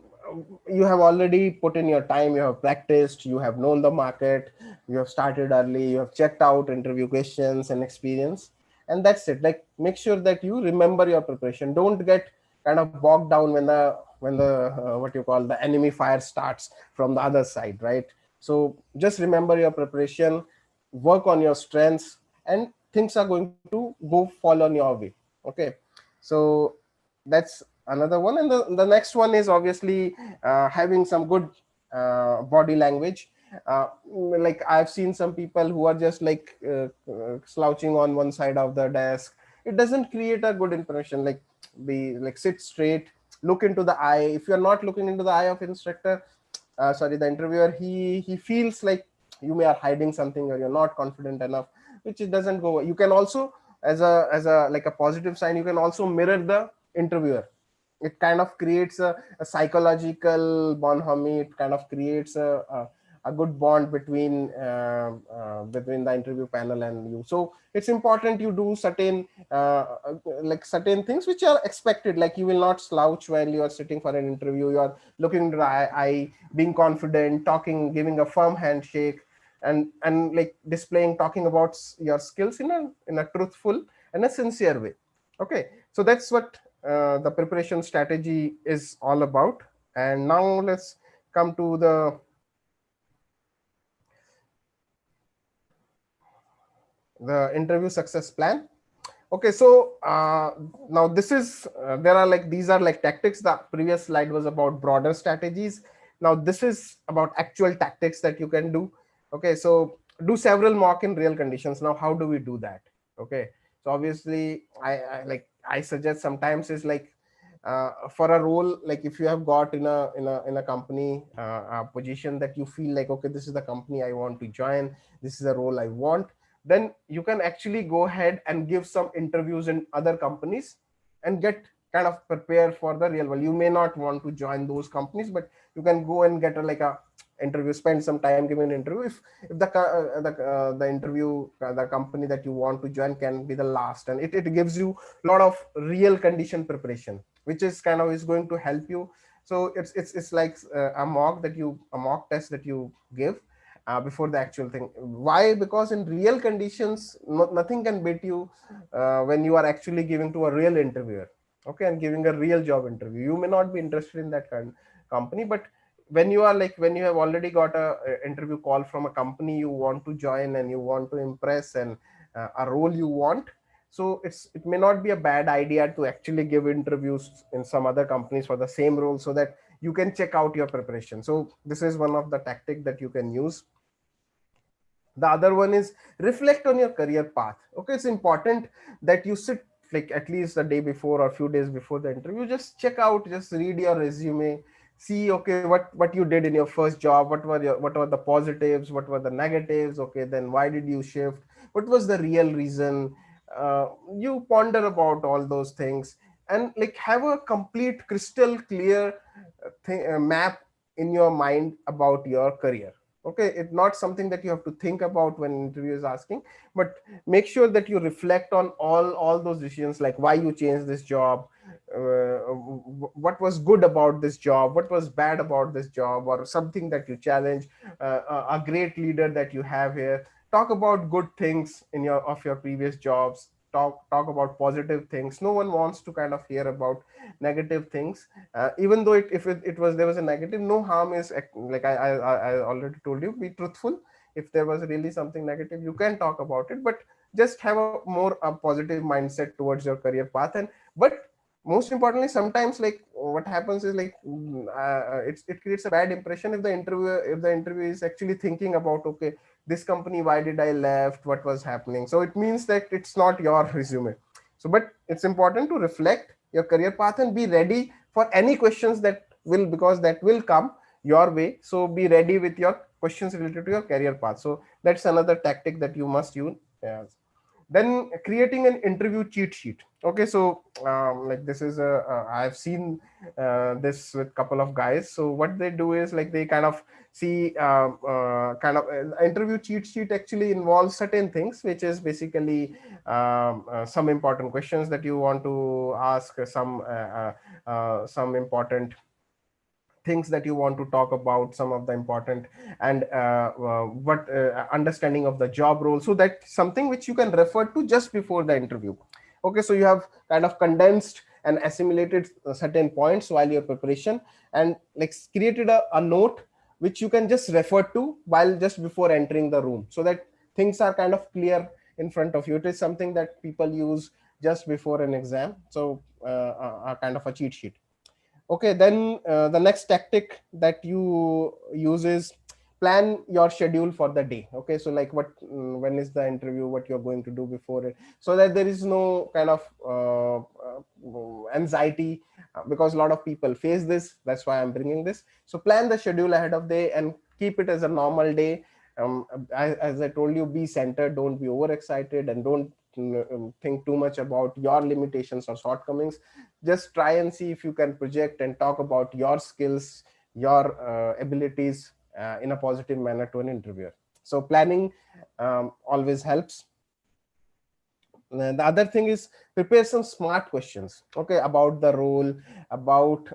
you have already put in your time, you have practiced, you have known the market, you have started early, you have checked out interview questions and experience, and that's it. Like, make sure that you remember your preparation. Don't get kind of bogged down when the what you call the enemy fire starts from the other side, right? So just remember your preparation, work on your strengths, and things are going to go fall on your way. Okay, so that's another one. And the next one is obviously having some good body language. Like I've seen some people who are just like slouching on one side of the desk. It doesn't create a good impression. Like be like sit straight, look into the eye. If you're not looking into the eye of instructor, sorry, the interviewer, he feels like you may are hiding something or you're not confident enough, which it doesn't go. You can also, as a like a positive sign, you can also mirror the interviewer. It kind of creates a psychological bonhomie. It kind of creates a good bond between the interview panel and you. So it's important you do certain like certain things which are expected. Like you will not slouch while you are sitting for an interview. You are looking into the eye, being confident, talking, giving a firm handshake, and like displaying, talking about your skills in a truthful and a sincere way. Okay, so that's what the preparation strategy is all about. And now let's come to the interview success plan. Okay, so now this is there are like, these are like tactics. The previous slide was about broader strategies. Now this is about actual tactics that you can do. Okay, so do several mock in real conditions. Now how do we do that? Okay, so obviously I suggest sometimes is like for a role, like if you have got in a company a position that you feel like, okay, this is the company I want to join, this is the role I want, then you can actually go ahead and give some interviews in other companies and get kind of prepared for the real world. You may not want to join those companies, but you can go and get a interview, spend some time giving an interview. If the interview, the company that you want to join can be the last, and it gives you a lot of real condition preparation, which is kind of is going to help you. So it's like a mock test that you give before the actual thing. Why? Because in real conditions, nothing can beat you when you are actually giving to a real interviewer. Okay, and giving a real job interview. You may not be interested in that kind of company, but when you are like, when you have already got a interview call from a company you want to join and you want to impress, and a role you want, so it may not be a bad idea to actually give interviews in some other companies for the same role, so that you can check out your preparation. So this is one of the tactic that you can use. The other one is reflect on your career path. Okay, it's important that you sit like at least a day before or a few days before the interview, just check out, just read your resume, see, okay, what you did in your first job, what were the positives, what were the negatives, okay, then why did you shift, what was the real reason. You ponder about all those things, and like have a complete crystal clear map in your mind about your career. Okay, it's not something that you have to think about when interview is asking, but make sure that you reflect on all those decisions, like why you changed this job, what was good about this job, what was bad about this job, or something that you challenge, a great leader that you have here. Talk about good things in your previous jobs. Talk about positive things. No one wants to kind of hear about negative things. Even though it was, there was a negative, no harm is, like I already told you, be truthful. If there was really something negative, you can talk about it, but just have a positive mindset towards your career path. And but most importantly, sometimes like what happens is like it creates a bad impression if the interview is actually thinking about, okay, this company, why did I left, what was happening. So it means that it's not your resume. So but it's important to reflect your career path and be ready for any questions that will come your way. So be ready with your questions related to your career path. So that's another tactic that you must use. Yes. Then creating an interview cheat sheet. Okay, so like this is I've seen this with couple of guys. So what they do is like they kind of see interview cheat sheet actually involves certain things, which is basically some important questions that you want to ask, some important things that you want to talk about, some of the important, and what understanding of the job role, so that something which you can refer to just before the interview. Okay, so you have kind of condensed and assimilated certain points while your preparation, and like created a note which you can just refer to while just before entering the room, so that things are kind of clear in front of you. It is something that people use just before an exam. So a kind of a cheat sheet. Okay, then the next tactic that you use is plan your schedule for the day. Okay, so like when is the interview, what you're going to do before it, so that there is no kind of anxiety, because a lot of people face this. That's why I'm bringing this. So plan the schedule ahead of day and keep it as a normal day. As I told you, be centered, don't be overexcited, and don't think too much about your limitations or shortcomings. Just try and see if you can project and talk about your skills, your abilities in a positive manner to an interviewer. So planning always helps. The other thing is prepare some smart questions, okay, about the role, about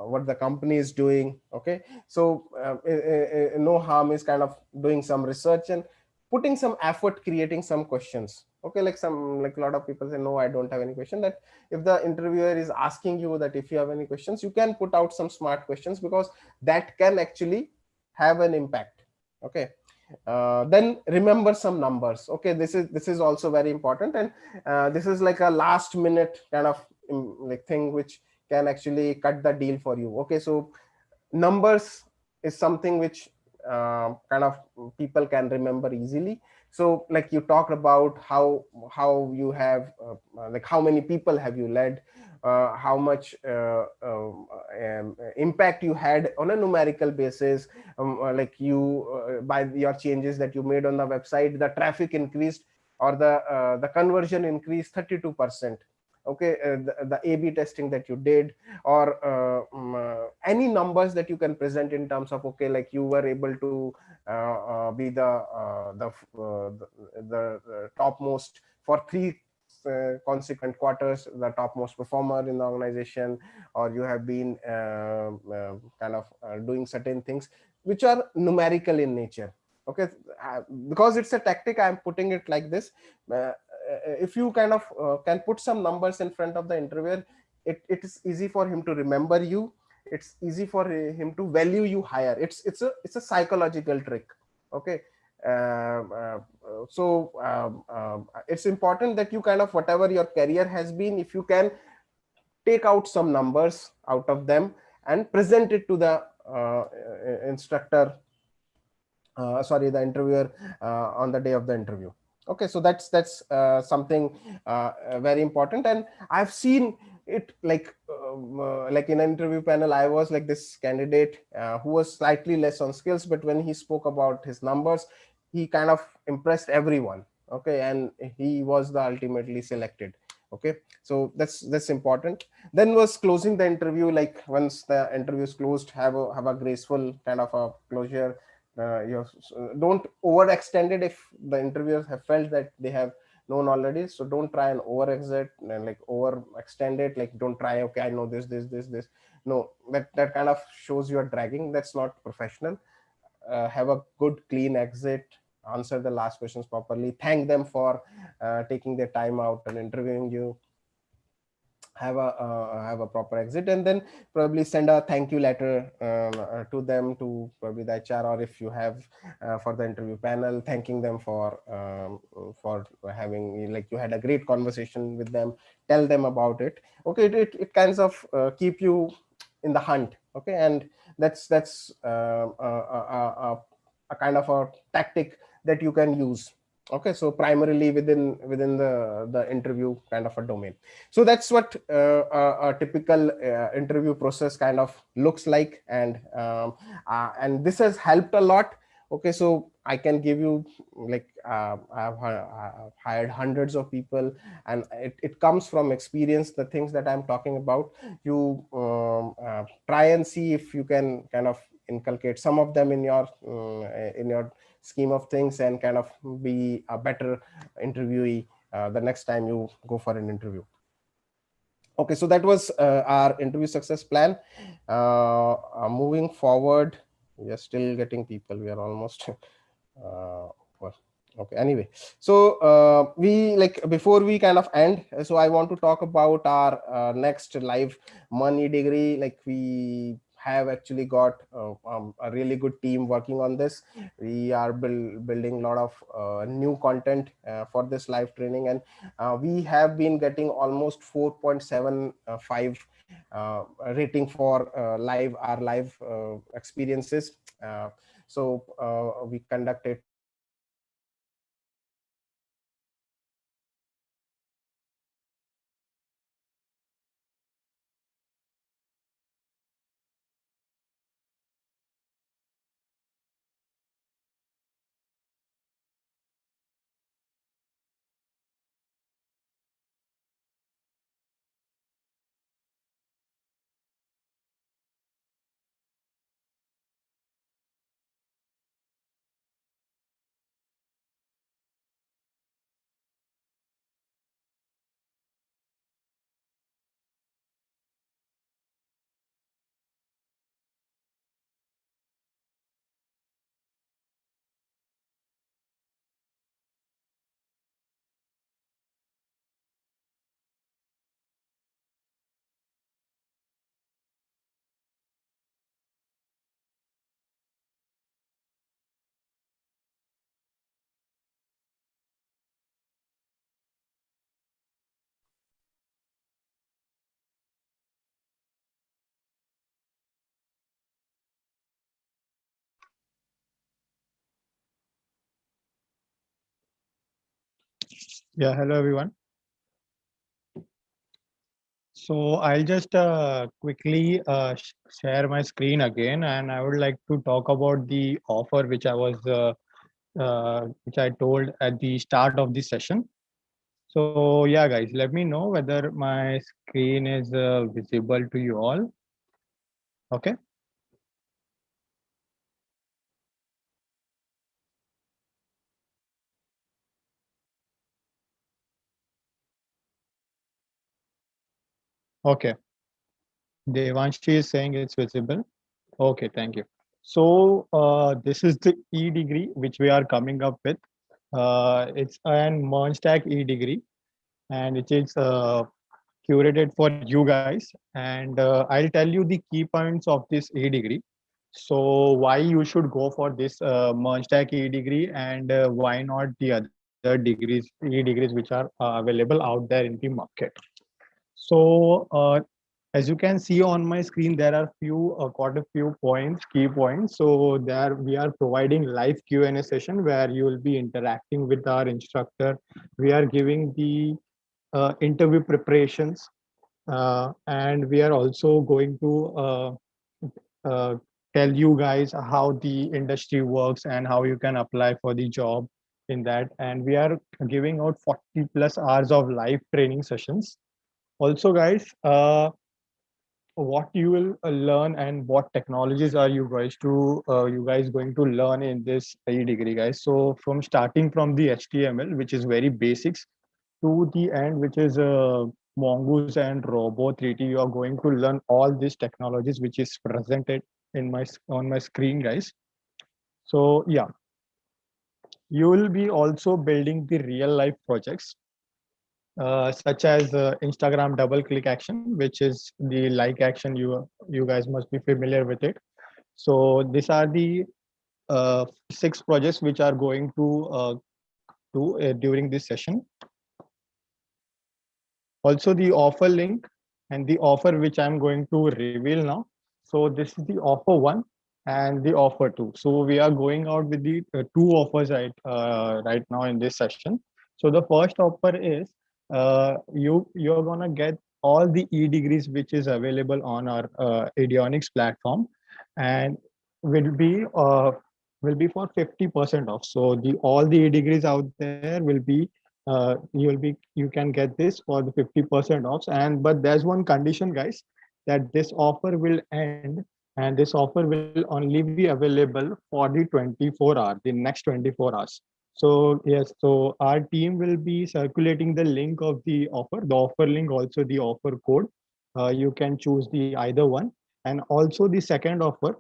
what the company is doing. Okay, so no harm is kind of doing some research and putting some effort creating some questions. Okay, like a lot of people say, no, I don't have any question. That if the interviewer is asking you that if you have any questions, you can put out some smart questions, because that can actually have an impact. Okay, then remember some numbers. Okay, this is also very important, and this is like a last minute kind of like thing which can actually cut the deal for you. Okay, so numbers is something which kind of people can remember easily. So like you talked about how you have like how many people have you led, how much impact you had on a numerical basis, like you by your changes that you made on the website, the traffic increased, or the conversion increased 32%. Okay, the A/B testing that you did, or any numbers that you can present in terms of, okay, like you were able to be the topmost for 3 consequent quarters, the topmost performer in the organization, or you have been kind of doing certain things which are numerical in nature. Okay, because it's a tactic, I'm putting it like this. If you kind of can put some numbers in front of the interviewer, it is easy for him to remember you. It's easy for him to value you higher. It's a psychological trick. Okay, so it's important that you kind of, whatever your career has been, if you can take out some numbers out of them and present it to the instructor, sorry, the interviewer, on the day of the interview. Okay, so that's something very important. And I've seen it like in an interview panel, I was like this candidate who was slightly less on skills, but when he spoke about his numbers, he kind of impressed everyone. Okay, and he was the ultimately selected. Okay, so that's important. Then was closing the interview. Like once the interview is closed, have a graceful kind of a closure. Don't overextend it. If the interviewers have felt that they have known already, so don't try and overexert and like overextend it. Like don't try, okay, I know this. No, that kind of shows you are dragging. That's not professional. Have a good clean exit, answer the last questions properly, thank them for taking their time out and interviewing you, have a proper exit, and then probably send a thank you letter to them, to probably the HR, or if you have for the interview panel, thanking them for having, like, you had a great conversation with them. Tell them about it. Okay, it kinds of keep you in the hunt. Okay, and that's a kind of a tactic that you can use. Okay, so primarily within the interview kind of a domain. So that's what a typical interview process kind of looks like, and this has helped a lot. Okay, so I can give you, like, I've hired hundreds of people, and it comes from experience, the things that I'm talking about. You try and see if you can kind of inculcate some of them in your scheme of things, and kind of be a better interviewee the next time you go for an interview. Okay, so that was our interview success plan. Moving forward, we are still getting people. We are almost well, okay, anyway, so we, like, before we kind of end, so I want to talk about our next live MERN E-Degree. Like, we have actually got a really good team working on this. We are building a lot of new content for this live training, and we have been getting almost 4.75 rating for live our live experiences. We conducted Yeah, hello everyone. So I'll just quickly share my screen again, and I would like to talk about the offer which I told at the start of the session. So yeah, guys, let me know whether my screen is visible to you all. Okay. Okay. Devanshi is saying it's visible. Okay, thank you. So this is the e-degree which we are coming up with. It's an MERN Stack E-Degree, and it is curated for you guys. And I'll tell you the key points of this e-degree. So why you should go for this MERN Stack E-Degree, and why not the other degrees, e-degrees which are available out there in the market. So as you can see on my screen, there are quite a few points, key points. So there we are providing live Q&A session where you will be interacting with our instructor. We are giving the interview preparations, and we are also going to uh, tell you guys how the industry works and how you can apply for the job in that. And we are giving out 40 plus hours of live training sessions. Also, guys, what you will learn and what technologies are you guys going to learn in this e-degree, guys. So from starting from the HTML, which is very basics, to the end, which is Mongoose and Robo 3D. You are going to learn all these technologies, which is presented in my on my screen, guys. So yeah, you will be also building the real life projects, such as Instagram double click action, which is the like action. You guys must be familiar with it. So these are the 6 projects which are going to do during this session. Also the offer link and the offer which I'm going to reveal now. So this is the offer 1 and the offer 2. So we are going out with the 2 offers right now in this session. So the first offer is you're gonna get all the e-degrees which is available on our Eduonix platform, and will be uh, will be for 50% off. So the all the e-degrees out there will be you can get this for the 50% off. And but there's one condition, guys, that this offer will end, and this offer will only be available for the 24 hours, the next 24 hours. So yes, so our team will be circulating the link of the offer link, also the offer code. You can choose the either one. And also the second offer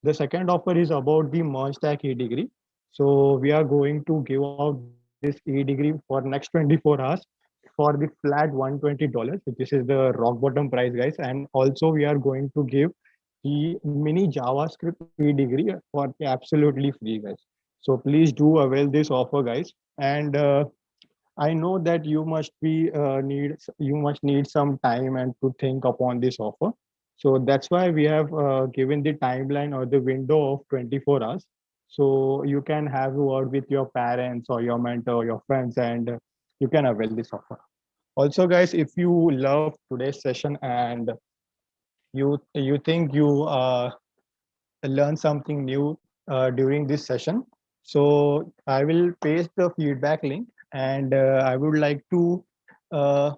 is about the merge stack e-degree. So we are going to give out this e-degree for next 24 hours for the flat $120. So this is the rock bottom price, guys. And also we are going to give the mini JavaScript E-Degree for absolutely free, guys. So please do avail this offer, guys. And I know that you must need some time and to think upon this offer. So that's why we have given the timeline or the window of 24 hours. So you can have a word with your parents or your mentor or your friends, and you can avail this offer. Also, guys, if you love today's session and you think you learn something new during this session, so I will paste the feedback link, and I would like to uh,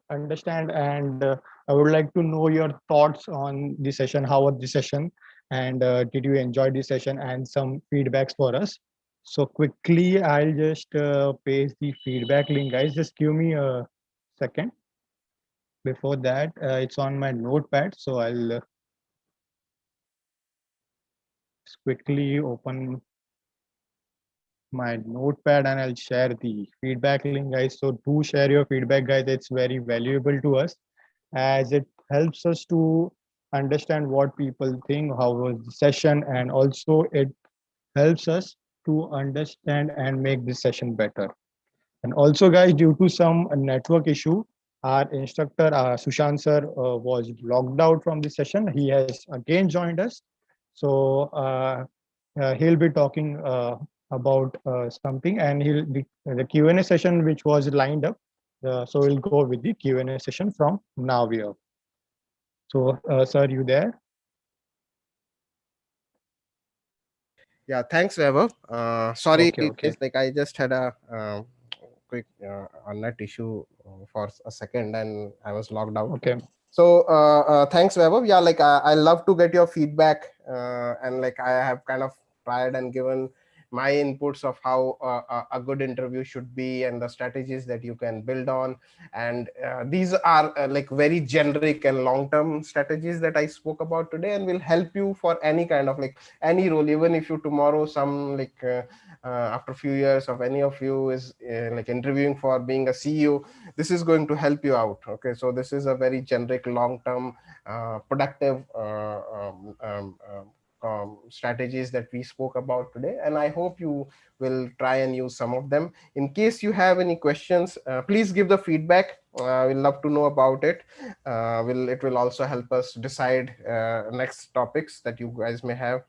understand, and I would like to know your thoughts on the session. How was the session, and did you enjoy the session, and some feedbacks for us. So quickly, I'll just paste the feedback link, guys. Just give me a second. Before that, it's on my notepad, so I'll just quickly open my notepad and I'll share the feedback link, guys. So do share your feedback, guys. It's very valuable to us as it helps us to understand what people think, how was the session, and also it helps us to understand and make this session better. And also, guys, due to some network issue, our instructor, Sushant sir, was logged out from the session. He has again joined us. So he'll be talking about something, and he'll be the Q&A session which was lined up. So we'll go with the Q&A session from now here. So, sir, you there? Yeah, thanks, Weber. Sorry, Okay, okay, guys, like I just had a quick net issue for a second, and I was logged out. okay. So thanks, Weber. Yeah, like I love to get your feedback, and like I have kind of tried and given my inputs of how a good interview should be and the strategies that you can build on. And these are like very generic and long term strategies that I spoke about today, and will help you for any kind of like any role. Even if you tomorrow some like after a few years of any of you is like interviewing for being a CEO, this is going to help you out. Okay, so this is a very generic long term productive strategies that we spoke about today, and I hope you will try and use some of them. In case you have any questions, please give the feedback. We'll love to know about it. Will it will also help us decide next topics that you guys may have.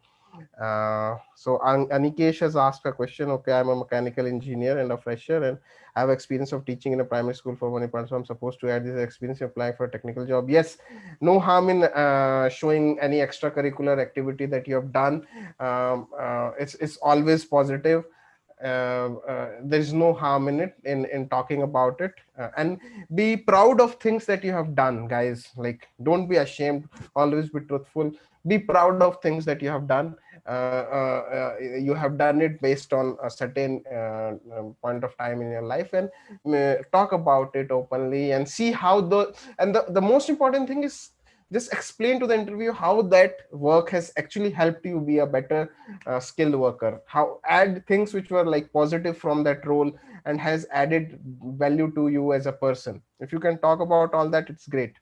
So Anikesh has asked a question. Okay, I'm a mechanical engineer and a fresher, and I have experience of teaching in a primary school for 1 year. So I'm supposed to add this experience in applying for a technical job. Yes, no harm in showing any extracurricular activity that you have done. It's always positive. There's no harm in it in talking about it, and be proud of things that you have done, guys. Like, don't be ashamed, always be truthful, be proud of things that you have done. You have done it based on a certain point of time in your life, and talk about it openly and see how the most important thing is just explain to the interview how that work has actually helped you be a better skilled worker, how add things which were like positive from that role and has added value to you as a person. If you can talk about all that, it's great.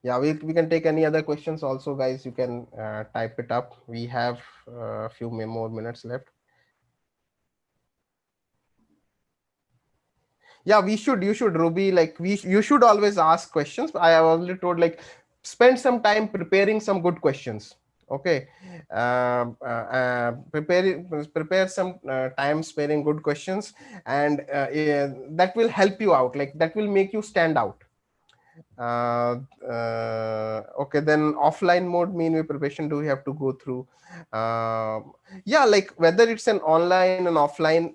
Yeah, we can take any other questions also, guys. You can type it up. We have a few more minutes left. Yeah, we should you should, Ruby, like you should always ask questions. I have already told, like, spend some time preparing some good questions. Okay, prepare some time sparing good questions, and yeah, that will help you out, like that will make you stand out. Okay, then offline mode mean we preparation do we have to go through? Yeah, like whether it's an online and offline,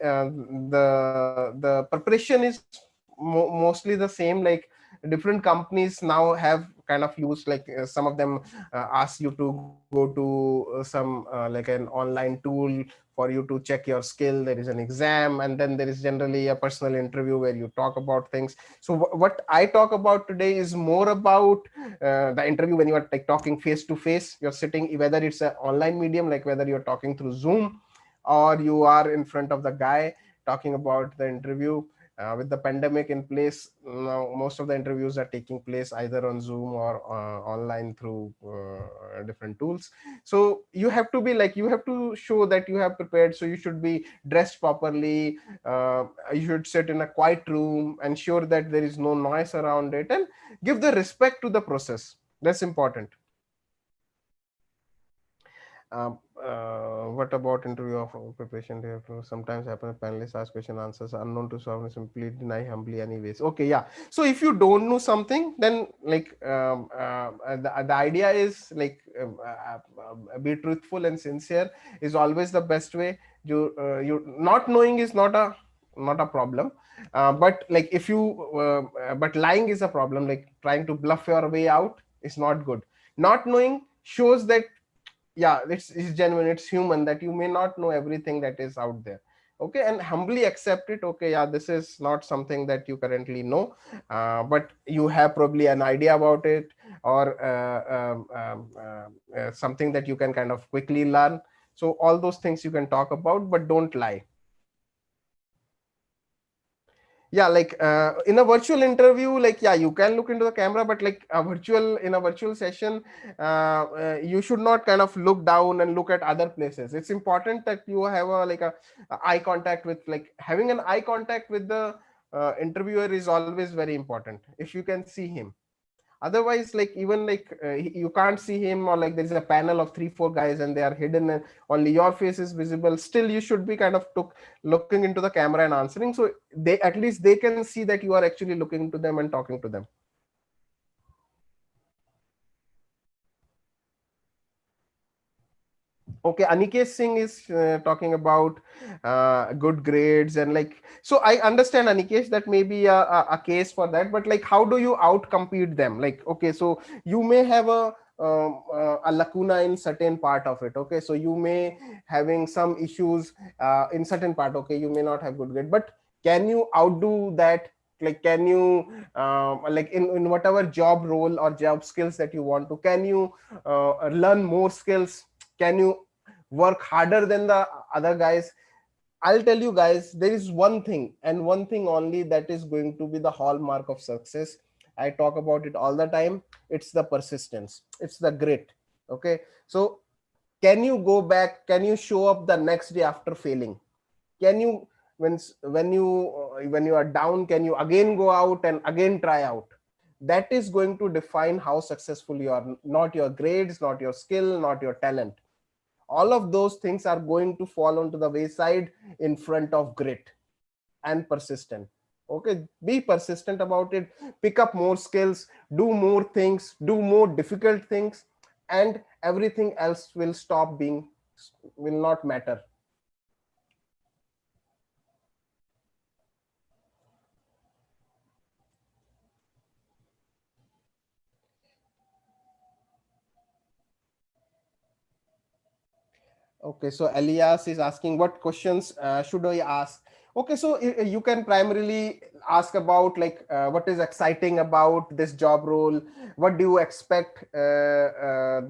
the preparation is mostly the same. Like, different companies now have kind of used, like some of them ask you to go to some like an online tool for you to check your skill. There is an exam, and then there is generally a personal interview where you talk about things. So what I talk about today is more about the interview when you are like talking face to face. You're sitting, whether it's an online medium, like whether you're talking through Zoom or you are in front of the guy talking about the interview. With the pandemic in place now, most of the interviews are taking place either on Zoom or online through different tools. So you have to be like, you have to show that you have prepared. So you should be dressed properly, you should sit in a quiet room, ensure that there is no noise around it, and give the respect to the process. That's important. What about interview of preparation? They have to sometimes happen. Panelists ask question, answers unknown to someone, simply deny humbly anyways. Okay, yeah. So if you don't know something, then like the idea is like be truthful and sincere is always the best way. You not knowing is not a problem, but like if you but lying is a problem. Like trying to bluff your way out is not good. Not knowing shows that yeah, it's genuine, it's human, that you may not know everything that is out there. Okay, and humbly accept it. Okay, yeah, this is not something that you currently know, but you have probably an idea about it, or something that you can kind of quickly learn. So all those things you can talk about, but don't lie. Yeah, like in a virtual interview, like yeah, you can look into the camera, but like in a virtual session, you should not kind of look down and look at other places. It's important that you have a eye contact with, like having an eye contact with the interviewer is always very important if you can see him. Otherwise, like even like you can't see him, or like there's a panel of 3-4 guys and they are hidden and only your face is visible, still you should be kind of looking into the camera and answering, so they at least they can see that you are actually looking to them and talking to them. Okay, Aniket Singh is talking about good grades, and like, so I understand, Aniket, that may be a case for that, but like how do you outcompete them? Like, okay, so you may have a lacuna in certain part of it. Okay, so you may having some issues in certain part. Okay, you may not have good grade, but can you outdo that? Like, can you like in whatever job role or job skills that you want to, can you learn more skills? Can you work harder than the other guys? I'll tell you guys, there is one thing and one thing only that is going to be the hallmark of success. I talk about it all the time. It's the persistence, it's the grit. Okay, so can you go back, can you show up the next day after failing? Can you, when you are down, can you again go out and again try out? That is going to define how successful you are, not your grades, not your skill, not your talent. All of those things are going to fall onto the wayside in front of grit and persistent. Okay, be persistent about it, pick up more skills, do more things, do more difficult things, and everything else will stop being, will not matter. Okay, so Elias is asking what questions should I ask? Okay, so you can primarily ask about like what is exciting about this job role, what do you expect a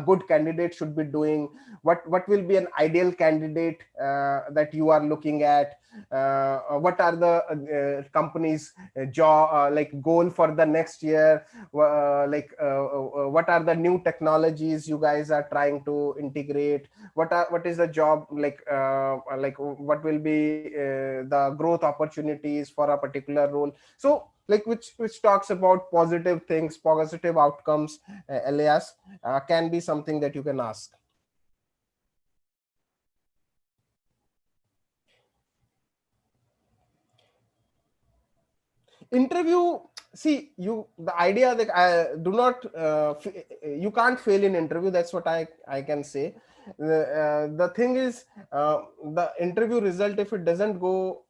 good candidate should be doing, what will be an ideal candidate that you are looking at, what are the company's job like goal for the next year, what are the new technologies you guys are trying to integrate, what is the job like what will be the growth opportunities for a particular role. So like which talks about positive things, positive outcomes, Elias, can be something that you can ask. Interview, see, you, the idea that I do not you can't fail in interview, that's what I can say. The thing is, the interview result, if it doesn't go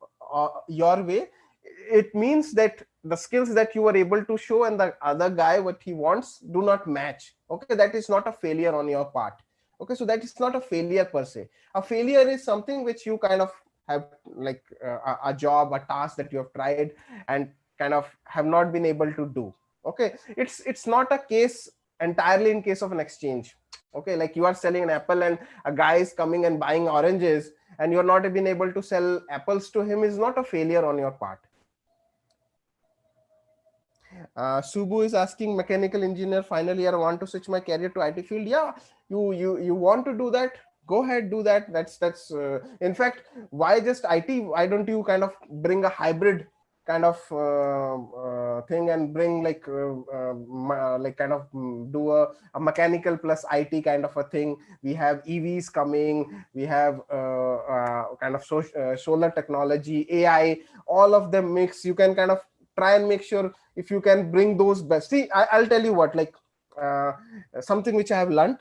your way, it means that the skills that you were able to show and the other guy what he wants do not match. Okay, that is not a failure on your part. Okay, so that is not a failure per se. A failure is something which you kind of have like a job, a task that you have tried and kind of have not been able to do. Okay, it's not a case entirely in case of an exchange. Okay, like you are selling an apple and a guy is coming and buying oranges and you're not even able to sell apples to him, is not a failure on your part. Subu is asking, mechanical engineer final year, want to switch my career to IT field. Yeah, you want to do that, go ahead, do that. That's in fact, why just IT? Why don't you kind of bring a hybrid kind of thing and bring like kind of do a mechanical plus IT kind of a thing. We have EVs coming, we have kind of solar technology, AI, all of them mix. You can kind of try and make sure if you can bring those best. See, I'll tell you what, like something which I have learned,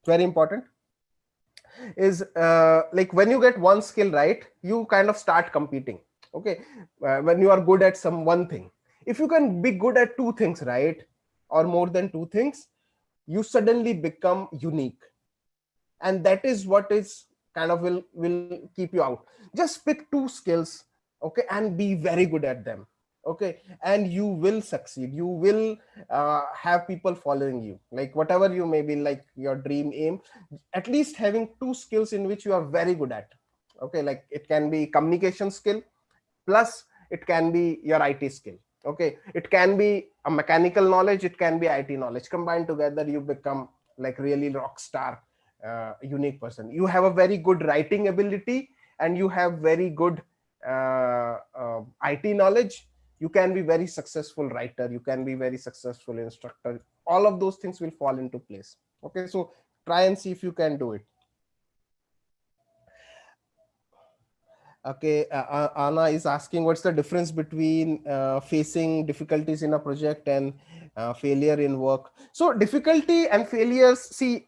very important, is like when you get one skill right, you kind of start competing. Okay, when you are good at some one thing, if you can be good at two things, right, or more than two things, you suddenly become unique, and that is what is kind of will keep you out. Just pick two skills, okay, and be very good at them. Okay, and you will succeed. You will have people following you, like whatever you may be, like your dream aim, at least having two skills in which you are very good at. Okay, like it can be communication skill plus it can be your IT skill. Okay, it can be a mechanical knowledge, it can be IT knowledge. Combined together, you become like really rock star, unique person. You have a very good writing ability and you have very good IT knowledge. You can be very successful writer, you can be very successful instructor. All of those things will fall into place. Okay, so try and see if you can do it. Okay, Anna is asking, what's the difference between facing difficulties in a project and failure in work? So difficulty and failures, see,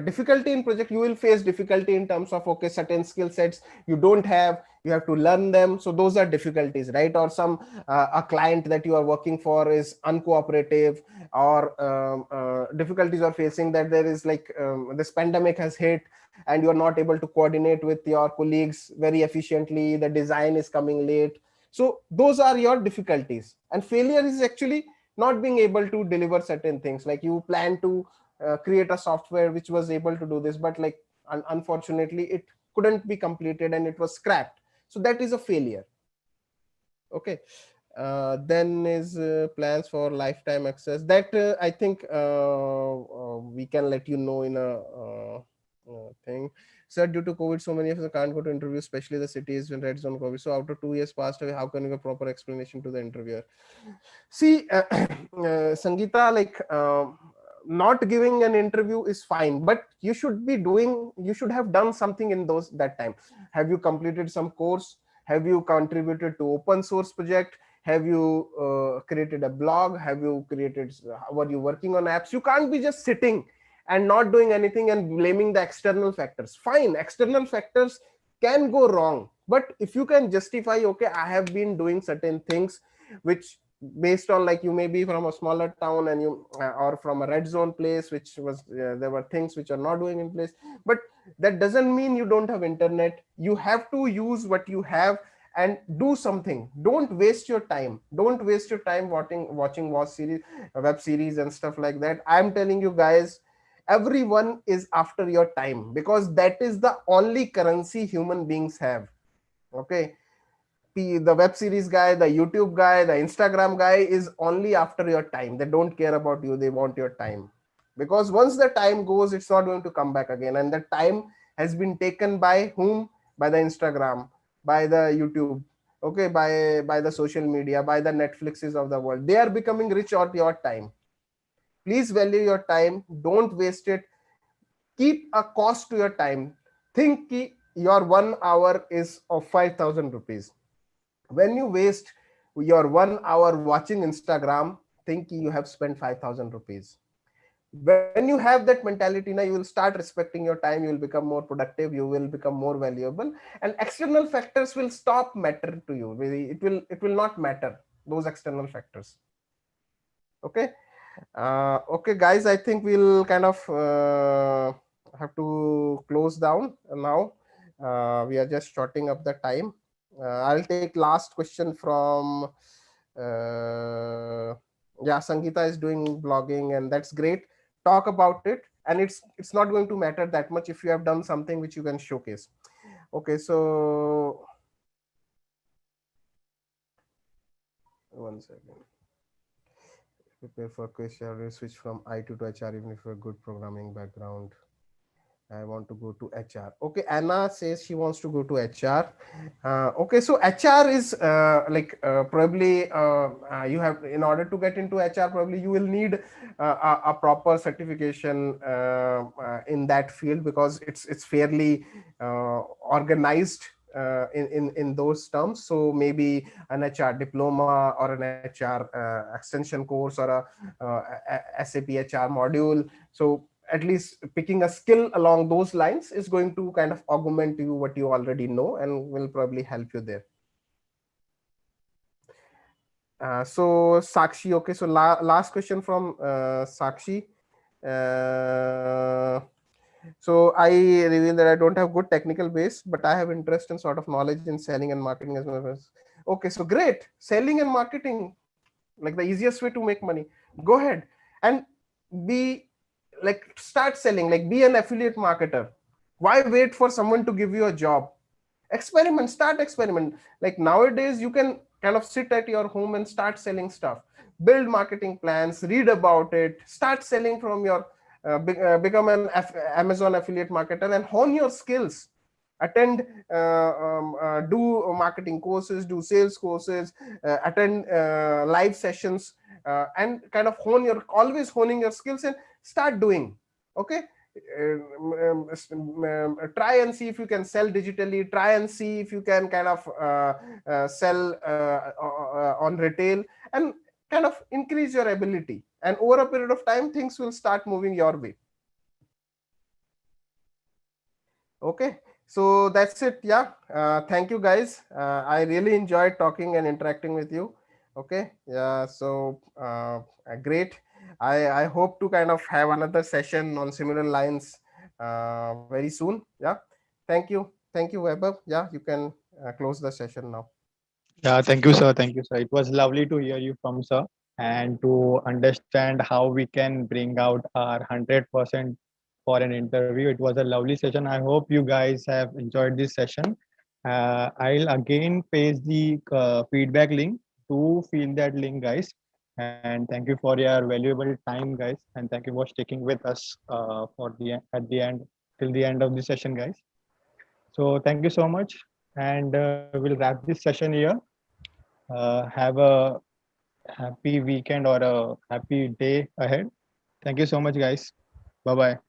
difficulty in project, you will face difficulty in terms of, okay, certain skill sets you don't have, you have to learn them. So those are difficulties, right? Or some a client that you are working for is uncooperative, or difficulties are facing that there is like this pandemic has hit and you are not able to coordinate with your colleagues very efficiently, the design is coming late. So those are your difficulties. And failure is actually not being able to deliver certain things. Like you plan to create a software which was able to do this, but like unfortunately it couldn't be completed and it was scrapped. So that is a failure. Okay, then is plans for lifetime access, that I think we can let you know in a thing. Sir, due to COVID, so many of us can't go to interviews, especially the cities when red zone COVID. So after 2 years passed away, how can you give a proper explanation to the interviewer? See, Sangeeta, like not giving an interview is fine, but you should be doing, you should have done something in those that time. Have you completed some course? Have you contributed to open source project? Have you created a blog? Have you created, were you working on apps? You can't be just sitting and not doing anything and blaming the external factors. Fine, external factors can go wrong, but if you can justify, okay, I have been doing certain things which based on, like you may be from a smaller town and you or from a red zone place which was there were things which are not doing in place, but that doesn't mean you don't have internet. You have to use what you have and do something. Don't waste your time. Don't waste your time watching web series and stuff like that. I'm telling you guys, everyone is after your time, because that is the only currency human beings have. Okay, the web series guy, the YouTube guy, the Instagram guy is only after your time. They don't care about you, they want your time. Because once the time goes, it's not going to come back again. And the time has been taken by whom? By the Instagram, by the YouTube, okay, by the social media, by the Netflixes of the world. They are becoming rich on your time. Please value your time, don't waste it. Keep a cost to your time. Think your 1 hour is of 5,000 rupees. When you waste your 1 hour watching Instagram, think you have spent 5,000 rupees. When you have that mentality, now you will start respecting your time, you will become more productive, you will become more valuable, and external factors will stop matter to you. It will not matter, those external factors. Okay. Okay, guys, I think we'll kind of have to close down now. We are just shorting up the time. I'll take last question from yeah, Sangeeta is doing blogging and that's great. Talk about it and it's not going to matter that much if you have done something which you can showcase. Okay, so one second. Prepare for question, switch from IT to HR even if you have a good programming background. I want to go to HR. Okay, Anna says she wants to go to HR. Okay, so HR is probably you have, in order to get into HR, probably you will need a proper certification in that field, because it's fairly organized in those terms. So maybe an HR diploma or an HR extension course or a SAP HR module. So at least picking a skill along those lines is going to kind of augment you what you already know and will probably help you there. So Sakshi, okay, so last question from Sakshi. So I reveal that I don't have good technical base, but I have interest and sort of knowledge in selling and marketing as well as. Okay, so great. Selling and marketing, like the easiest way to make money. Go ahead and be like, start selling, like be an affiliate marketer. Why wait for someone to give you a job? Experiment, start experiment. Like nowadays you can kind of sit at your home and start selling stuff, build marketing plans, read about it, start selling from your become an Amazon affiliate marketer and hone your skills. Attend do marketing courses, do sales courses, attend live sessions, and kind of always honing your skills and start doing. Okay, try and see if you can sell digitally, try and see if you can kind of sell on retail, and kind of increase your ability, and over a period of time things will start moving your way. Okay, so that's it. Yeah, thank you guys. I really enjoyed talking and interacting with you. Okay, yeah, so great. I hope to kind of have another session on similar lines very soon. Yeah, thank you, Weber. Yeah, you can close the session now. Yeah, thank you, sir. Thank you, sir. It was lovely to hear you from sir and to understand how we can bring out our 100% for an interview. It was a lovely session. I hope you guys have enjoyed this session. I'll again paste the feedback link to fill that link, guys. And thank you for your valuable time, guys. And thank you for sticking with us for the at the end till the end of the session, guys. So thank you so much, and we'll wrap this session here. Have a happy weekend or a happy day ahead. Thank you so much, guys. Bye bye.